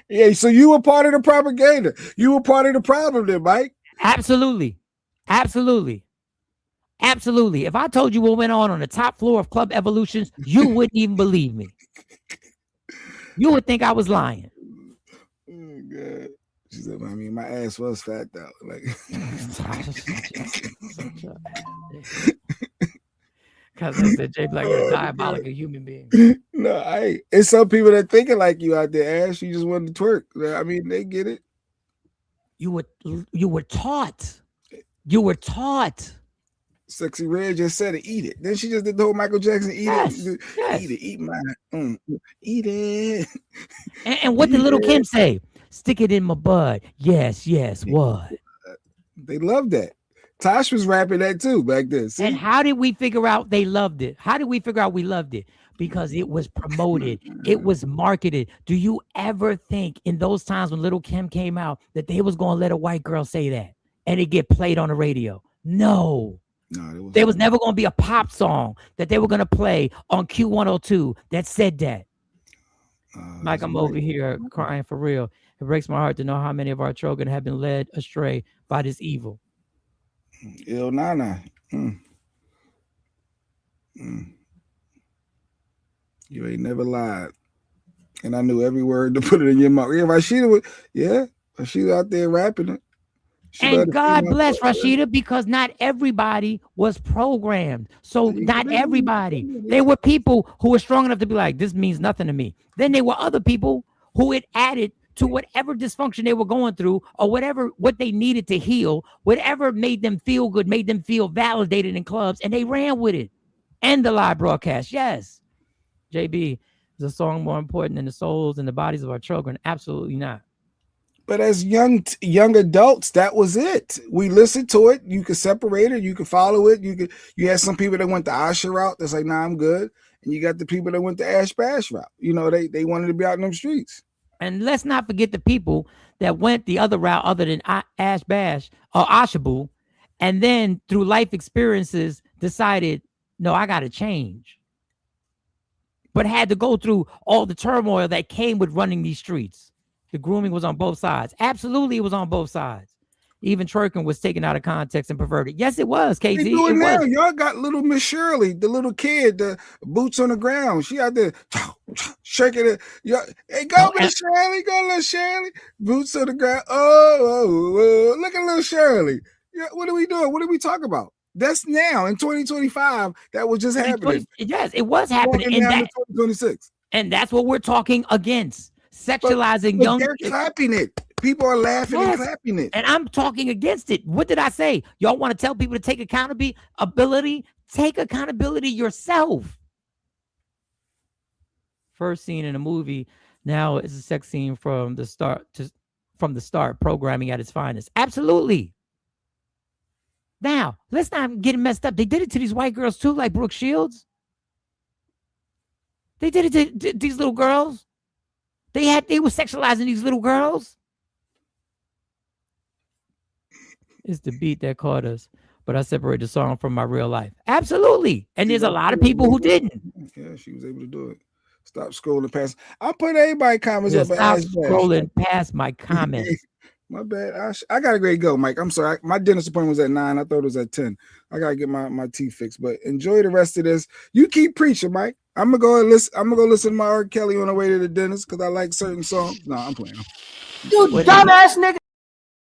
Yeah, so you were part of the propaganda. You were part of the problem then, Mike. Absolutely. Absolutely. Absolutely. If I told you what went on the top floor of Club Evolutions, you wouldn't even believe me. You would think I was lying. Oh, God. She said, I mean, my ass was fat, though. Like, Cousin said Jay Black, you're a diabolical human being. No, it's some people that thinking like you out there, Ash. You just want to twerk. I mean, they get it. You were taught. You were taught. Sexy Red just said it, eat it. Then she just did the whole Michael Jackson, eat it. Eat it, eat mine. Eat it. And what did Little Kim say? Stick it in my bud. Yes, what? They love that. Tosh was rapping that too back then. See? And how did we figure out they loved it? How did we figure out we loved it? Because it was promoted. It was marketed. Do you ever think in those times when Little Kim came out that they was going to let a white girl say that and it get played on the radio? No. There was never going to be a pop song that they were going to play on Q102 that said that. Mike, I'm over here crying for real. It breaks my heart to know how many of our children have been led astray by this evil. Il Nana. You ain't never lied. And I knew every word to put it in your mouth. Yeah, Rashida out there rapping it. And God bless Rashida, because not everybody was programmed. So not everybody. There were people who were strong enough to be like, this means nothing to me. Then there were other people who it added to whatever dysfunction they were going through or what they needed to heal, whatever made them feel good, made them feel validated in clubs, and they ran with it. And the live broadcast, yes. JB, is a song more important than the souls and the bodies of our children? Absolutely not. But as young adults, that was it. We listened to it. You could separate it. You could follow it. You had some people that went the Asha route. That's like, nah, I'm good. And you got the people that went the Ash Bash route. You know, they wanted to be out in them streets. And let's not forget the people that went the other route other than Ash Bash or Ashabu, and then through life experiences decided, no, I got to change. But had to go through all the turmoil that came with running these streets. The grooming was on both sides. Absolutely, it was on both sides. Even twerking was taken out of context and perverted. Yes, it was, KZ. They do it now. Y'all got little Miss Shirley, the little kid, the boots on the ground. She out there shaking it. Hey, go, Miss Shirley. Go, little Shirley. Boots on the ground. Oh, look at little Shirley. Yeah, what are we doing? What are we talking about? That's now in 2025. That was just happening. Yes, it was happening in 2026. And that's what we're talking against. Sexualizing young. They're clapping it. People are laughing and clapping it. And I'm talking against it. What did I say? Y'all want to tell people to take accountability? Take accountability yourself. First scene in a movie now is a sex scene from the start, programming at its finest. Absolutely. Now, let's not get it messed up. They did it to these white girls too, like Brooke Shields. They did it to these little girls. They were sexualizing these little girls. It's the beat that caught us, but I separate the song from my real life. Absolutely. And there's a lot of people who didn't. Yeah, she was able to do it. Stop scrolling past. I put everybody comments up. Stop scrolling past my comments. My bad. I got to great go, Mike. I'm sorry. My dentist appointment was at 9. I thought it was at 10. I got to get my teeth fixed, but enjoy the rest of this. You keep preaching, Mike. I'm gonna go listen to my R. Kelly on the way to the dentist because I like certain songs. No, I'm playing. You dumbass nigga.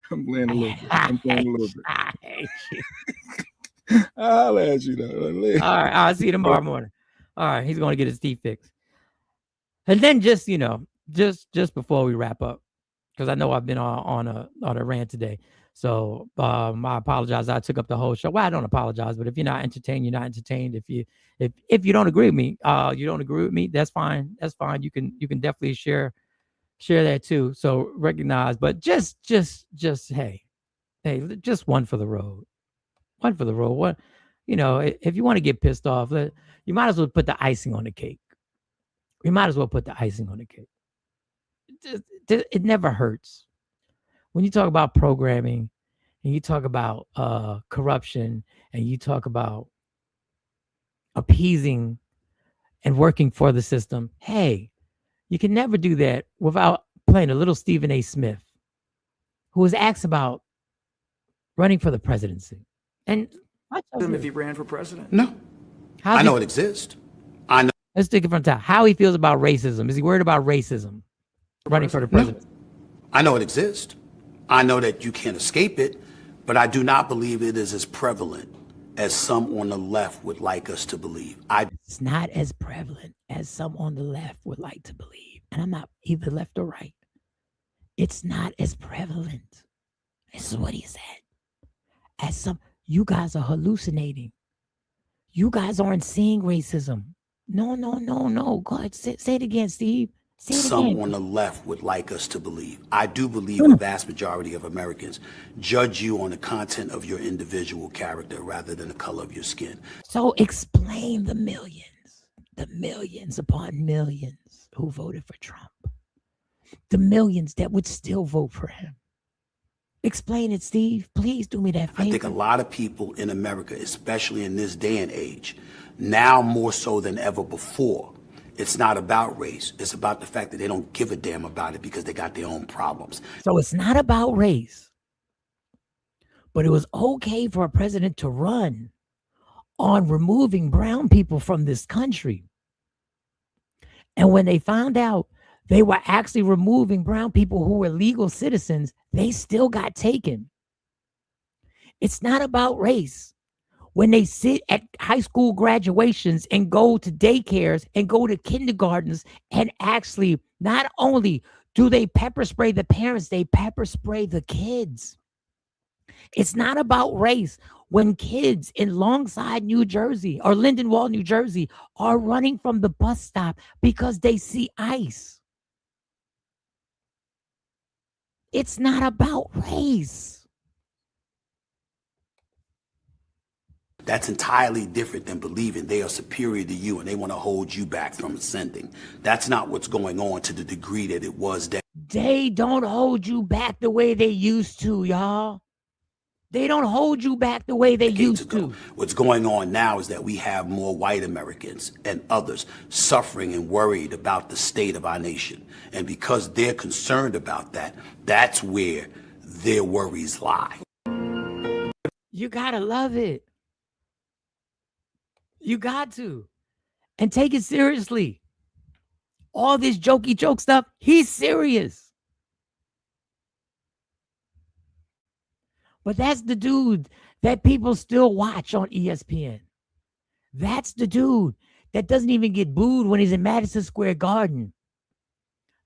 I'm playing a little bit. I hate you. I'll let you know. All right, I'll see you tomorrow morning. All right, he's gonna get his teeth fixed. And then just before we wrap up, because I know I've been on a rant today. So I apologize. I took up the whole show. Well, I don't apologize, but if you're not entertained, you're not entertained. If you don't agree with me, you don't agree with me. That's fine. That's fine. You can definitely share that too. So recognize, but just hey, just one for the road. One for the road. What, if you want to get pissed off, you might as well put the icing on the cake. You might as well put the icing on the cake. It never hurts. When you talk about programming and you talk about corruption and you talk about appeasing and working for the system, hey, you can never do that without playing a little Stephen A. Smith, who was asked about running for the presidency. And if he ran for president? No. I know it exists. I know. Let's take it from top. How he feels about racism. Is he worried about racism running for the presidency? No. I know it exists. I know that you can't escape it, but I do not believe it is as prevalent as some on the left would like us to believe. It's not as prevalent as some on the left would like to believe. And I'm not either left or right. It's not as prevalent. This is what he said. As some, you guys are hallucinating. You guys aren't seeing racism. No. Go ahead. Say it again, Steve. Say it Some again. on the left would like us to believe. I do believe the vast majority of Americans judge you on the content of your individual character rather than the color of your skin. So explain the millions upon millions who voted for Trump. The millions that would still vote for him. Explain it, Steve. Please do me that favor. I think a lot of people in America, especially in this day and age, now more so than ever before, it's not about race. It's about the fact that they don't give a damn about it because they got their own problems. So it's not about race. But it was okay for a president to run on removing brown people from this country. And when they found out they were actually removing brown people who were legal citizens, they still got taken. It's not about race. When they sit at high school graduations and go to daycares and go to kindergartens and actually not only do they pepper spray the parents, they pepper spray the kids. It's not about race. When kids in Longside, New Jersey or Lindenwold, New Jersey are running from the bus stop because they see ICE. It's not about race. That's entirely different than believing they are superior to you and they want to hold you back from ascending. That's not what's going on to the degree that it was then. They don't hold you back the way they used to, y'all. They don't hold you back the way they used to. What's going on now is that we have more white Americans and others suffering and worried about the state of our nation. And because they're concerned about that, that's where their worries lie. You gotta love it. You got to. And take it seriously. All this jokey joke stuff, he's serious. But that's the dude that people still watch on ESPN. That's the dude that doesn't even get booed when he's in Madison Square Garden.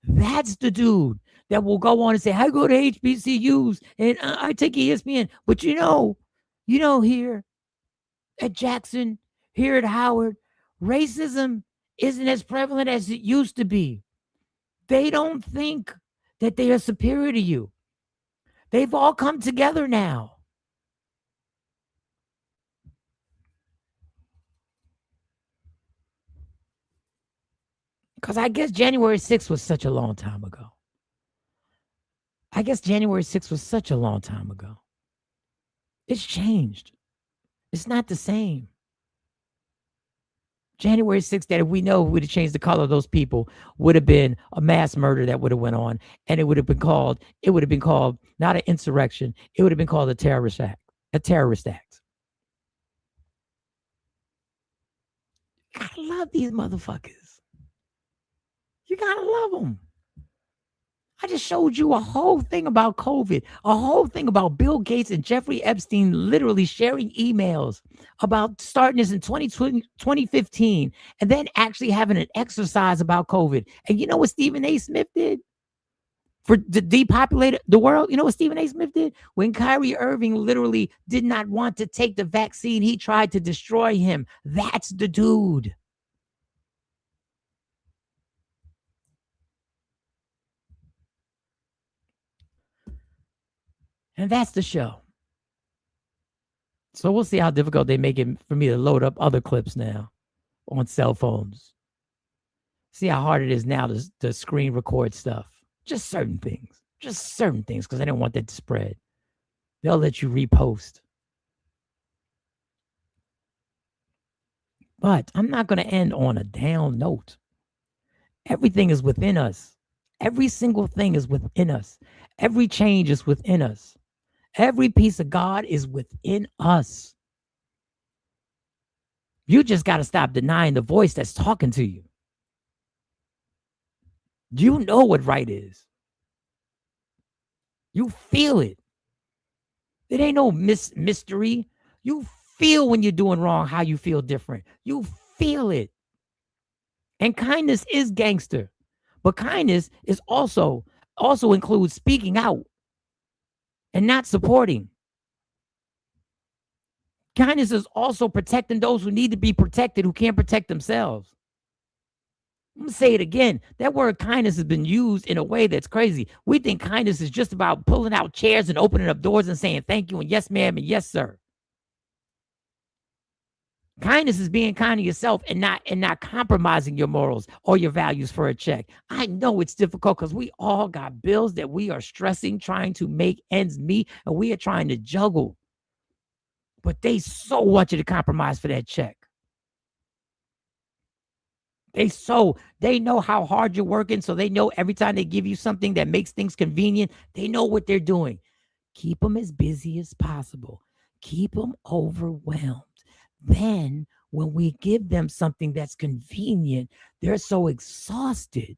That's the dude that will go on and say, I go to HBCUs and I take ESPN. But you know, here at Jackson, here at Howard, racism isn't as prevalent as it used to be. They don't think that they are superior to you. They've all come together now. Because I guess January 6th was such a long time ago. It's changed. It's not the same. January 6th, that if we know would have changed the color of those people, would have been a mass murder that would have went on, and it would have been called not an insurrection, it would have been called a terrorist act. You gotta love these motherfuckers. You gotta love them. I just showed you a whole thing about COVID, a whole thing about Bill Gates and Jeffrey Epstein literally sharing emails about starting this in 2015 and then actually having an exercise about COVID. And you know what Stephen A. Smith did to depopulate the world? You know what Stephen A. Smith did? When Kyrie Irving literally did not want to take the vaccine, he tried to destroy him. That's the dude. And that's the show. So we'll see how difficult they make it for me to load up other clips now on cell phones. See how hard it is now to screen record stuff. Just certain things, because I don't want that to spread. They'll let you repost. But I'm not going to end on a down note. Everything is within us. Every single thing is within us. Every change is within us. Every piece of God is within us. You just got to stop denying the voice that's talking to you. You know what right is. You feel it. It ain't no mystery. You feel when you're doing wrong how you feel different. You feel it. And kindness is gangster. But kindness is also includes speaking out and not supporting. Kindness is also protecting those who need to be protected, who can't protect themselves. I'm going to say it again. That word kindness has been used in a way that's crazy. We think kindness is just about pulling out chairs and opening up doors and saying thank you and yes, ma'am, and yes, sir. Kindness is being kind to yourself and not compromising your morals or your values for a check. I know it's difficult because we all got bills that we are stressing, trying to make ends meet, and we are trying to juggle. But they so want you to compromise for that check. They know how hard you're working, so they know every time they give you something that makes things convenient, they know what they're doing. Keep them as busy as possible. Keep them overwhelmed. Then when we give them something that's convenient, they're so exhausted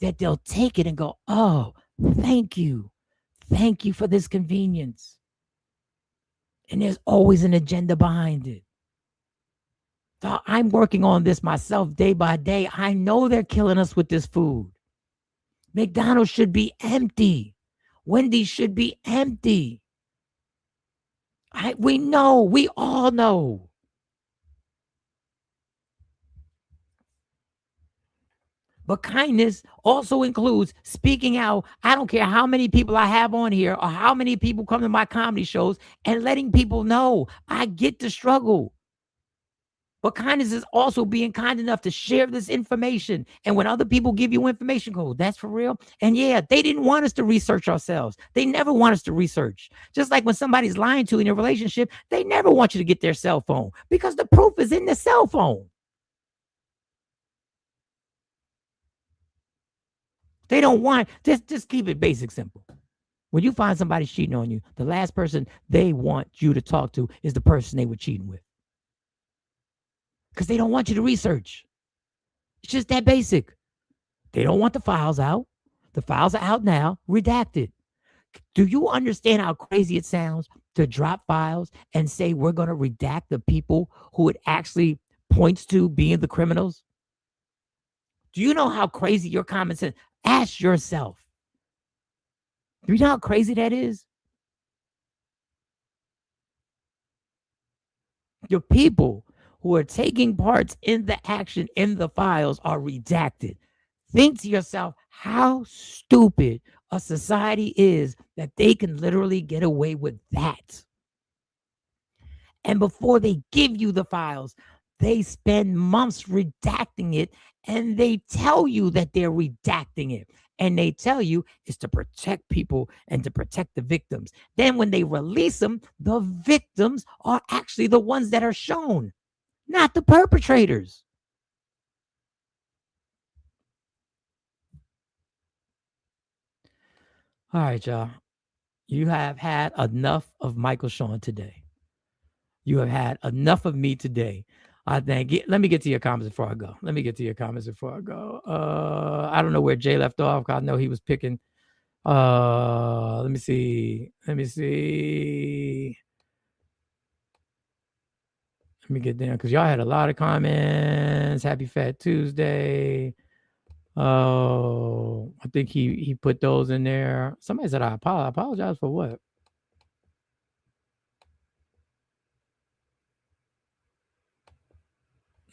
that they'll take it and go, oh, thank you. Thank you for this convenience. And there's always an agenda behind it. So I'm working on this myself day by day. I know they're killing us with this food. McDonald's should be empty. Wendy's should be empty. We know. We all know. But kindness also includes speaking out. I don't care how many people I have on here or how many people come to my comedy shows and letting people know I get the struggle. But kindness is also being kind enough to share this information. And when other people give you information, go, that's for real. And yeah, they didn't want us to research ourselves. They never want us to research. Just like when somebody's lying to you in a relationship, they never want you to get their cell phone because the proof is in the cell phone. They don't want, just keep it basic, simple. When you find somebody cheating on you, the last person they want you to talk to is the person they were cheating with. Because they don't want you to research. It's just that basic. They don't want the files out. The files are out now, redacted. Do you understand how crazy it sounds to drop files and say we're going to redact the people who it actually points to being the criminals? Do you know how crazy your common sense? Ask yourself. Do you know how crazy that is? The people who are taking parts in the action in the files are redacted. Think to yourself how stupid a society is that they can literally get away with that. And before they give you the files, they spend months redacting it, and they tell you that they're redacting it. And they tell you it's to protect people and to protect the victims. Then when they release them, the victims are actually the ones that are shown, not the perpetrators. All right, y'all. You have had enough of Michael Sean today. You have had enough of me today. I think. Let me get to your comments before I go. I don't know where Jay left off. I know he was picking. Let me see. Let me get down because y'all had a lot of comments. Happy Fat Tuesday. Oh, I think he put those in there. Somebody said I apologize for what?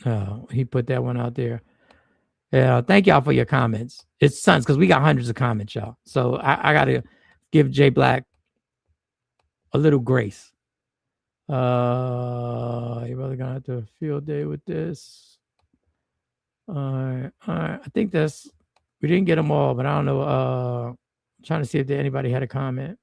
Oh, he put that one out there. Yeah, thank y'all for your comments. It's sons because we got hundreds of comments, y'all. So I got to give Jay Black a little grace. You're really gonna have to field day with this. All right. I think we didn't get them all, but I don't know. I'm trying to see if anybody had a comment.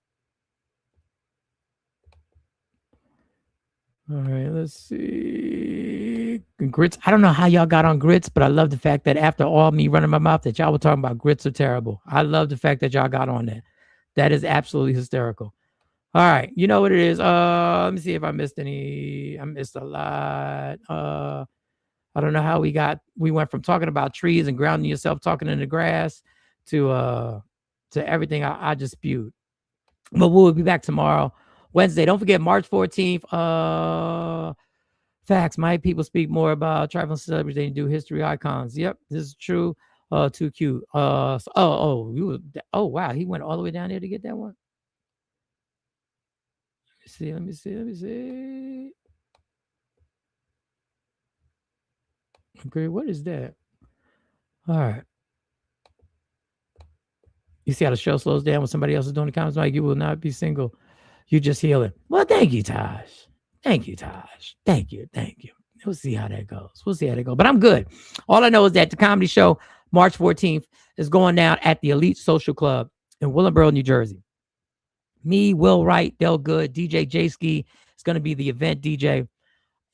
All right, let's see. Grits. I don't know how y'all got on grits, but I love the fact that after all me running my mouth that y'all were talking about grits are terrible. I love the fact that y'all got on that. That is absolutely hysterical. All right, you know what it is. Let me see if I missed any. I missed a lot. I don't know how we went from talking about trees and grounding yourself, talking in the grass, to everything I just spewed. But we'll be back tomorrow, Wednesday. Don't forget March 14th. Facts. My people speak more about tribal celebrities than do history icons. Yep, this is true. Too cute. Wow, he went all the way down there to get that one. Let me see. Okay, what is that? All right. You see how the show slows down when somebody else is doing the comments? Like, you will not be single. You just healing. Well, thank you, Taj. Thank you. We'll see how that goes. But I'm good. All I know is that the comedy show, March 14th, is going down at the Elite Social Club in Willingboro, New Jersey. Me, Will Wright, Del Good, DJ J-Ski is going to be the event DJ.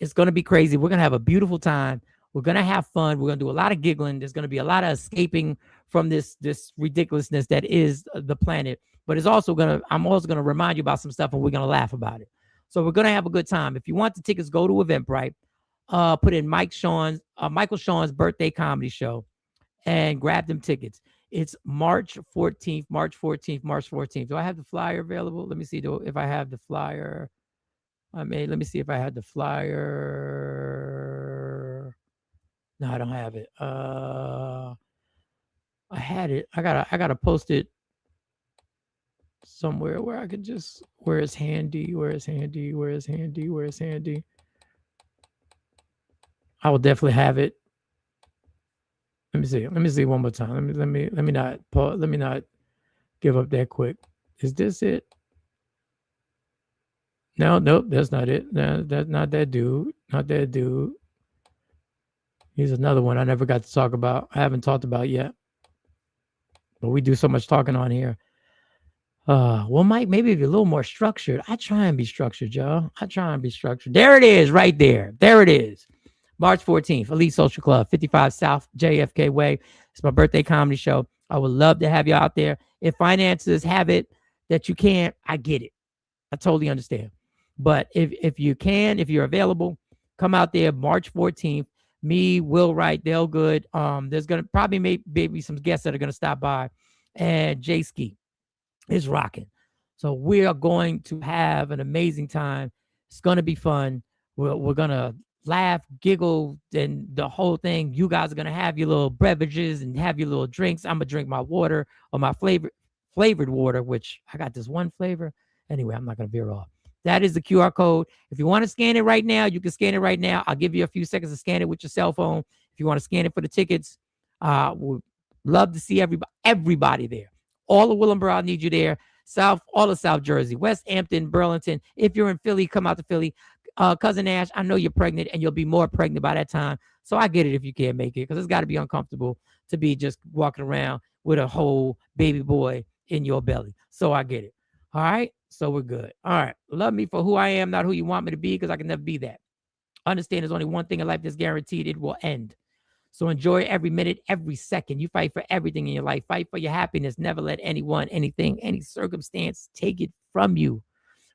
It's going to be crazy. We're going to have a beautiful time. We're going to have fun. We're going to do a lot of giggling. There's going to be a lot of escaping from this ridiculousness that is the planet. But I'm also going to remind you about some stuff, and we're going to laugh about it. So we're going to have a good time. If you want the tickets, go to Eventbrite. Put in Michael Sean's birthday comedy show and grab them tickets. It's March 14th. Do I have the flyer available? Let me see if I have the flyer. Let me see if I had the flyer. No, I don't have it. I had it. I gotta post it somewhere where I could just where it's handy. I will definitely have it. Let me see one more time. Let me not pause. Let me not give up that quick. Is this it? Nope, that's not it. No, that's not that dude. Here's another one I never got to talk about. I haven't talked about yet. But we do so much talking on here. Well, Mike, maybe if you're a little more structured. I try and be structured, y'all. There it is, right there. There it is. March 14th, Elite Social Club, 55 South JFK Way. It's my birthday comedy show. I would love to have you out there. If finances have it that you can't, I get it. I totally understand. But if you can, if you're available, come out there March 14th. Me, Will Wright, Dale Good. There's going to probably maybe some guests that are going to stop by. And Jay Ski is rocking. So we are going to have an amazing time. It's going to be fun. We're going to laugh, giggle, and the whole thing. You guys are going to have your little beverages and have your little drinks. I'm going to drink my water or my flavored water, which I got this one flavor. Anyway, I'm not going to veer off. That is the QR code. If you want to scan it right now, you can scan it right now. I'll give you a few seconds to scan it with your cell phone. If you want to scan it for the tickets, we'd love to see everybody there. All of Willingboro, I need you there. All of South Jersey, West Hampton, Burlington. If you're in Philly, come out to Philly. Cousin Ash, I know you're pregnant and you'll be more pregnant by that time. So I get it if you can't make it, because it's got to be uncomfortable to be just walking around with a whole baby boy in your belly. So I get it. All right. So we're good. All right. Love me for who I am, not who you want me to be, because I can never be that. Understand there's only one thing in life that's guaranteed. It will end. So enjoy every minute, every second. You fight for everything in your life. Fight for your happiness. Never let anyone, anything, any circumstance take it from you.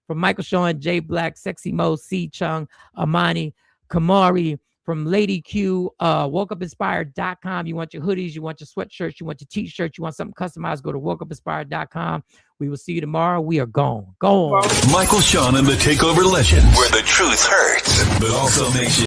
From Michael Sean, Jay Black, Sexy Mo, C. Chung, Amani, Kamari, from Lady Q, WokeUpInspired.com. You want your hoodies, you want your sweatshirts, you want your t-shirts, you want something customized, go to WokeUpInspired.com. We will see you tomorrow. We are gone. Go on. Michael Sean and the Takeover Legends, where the truth hurts, but also makes you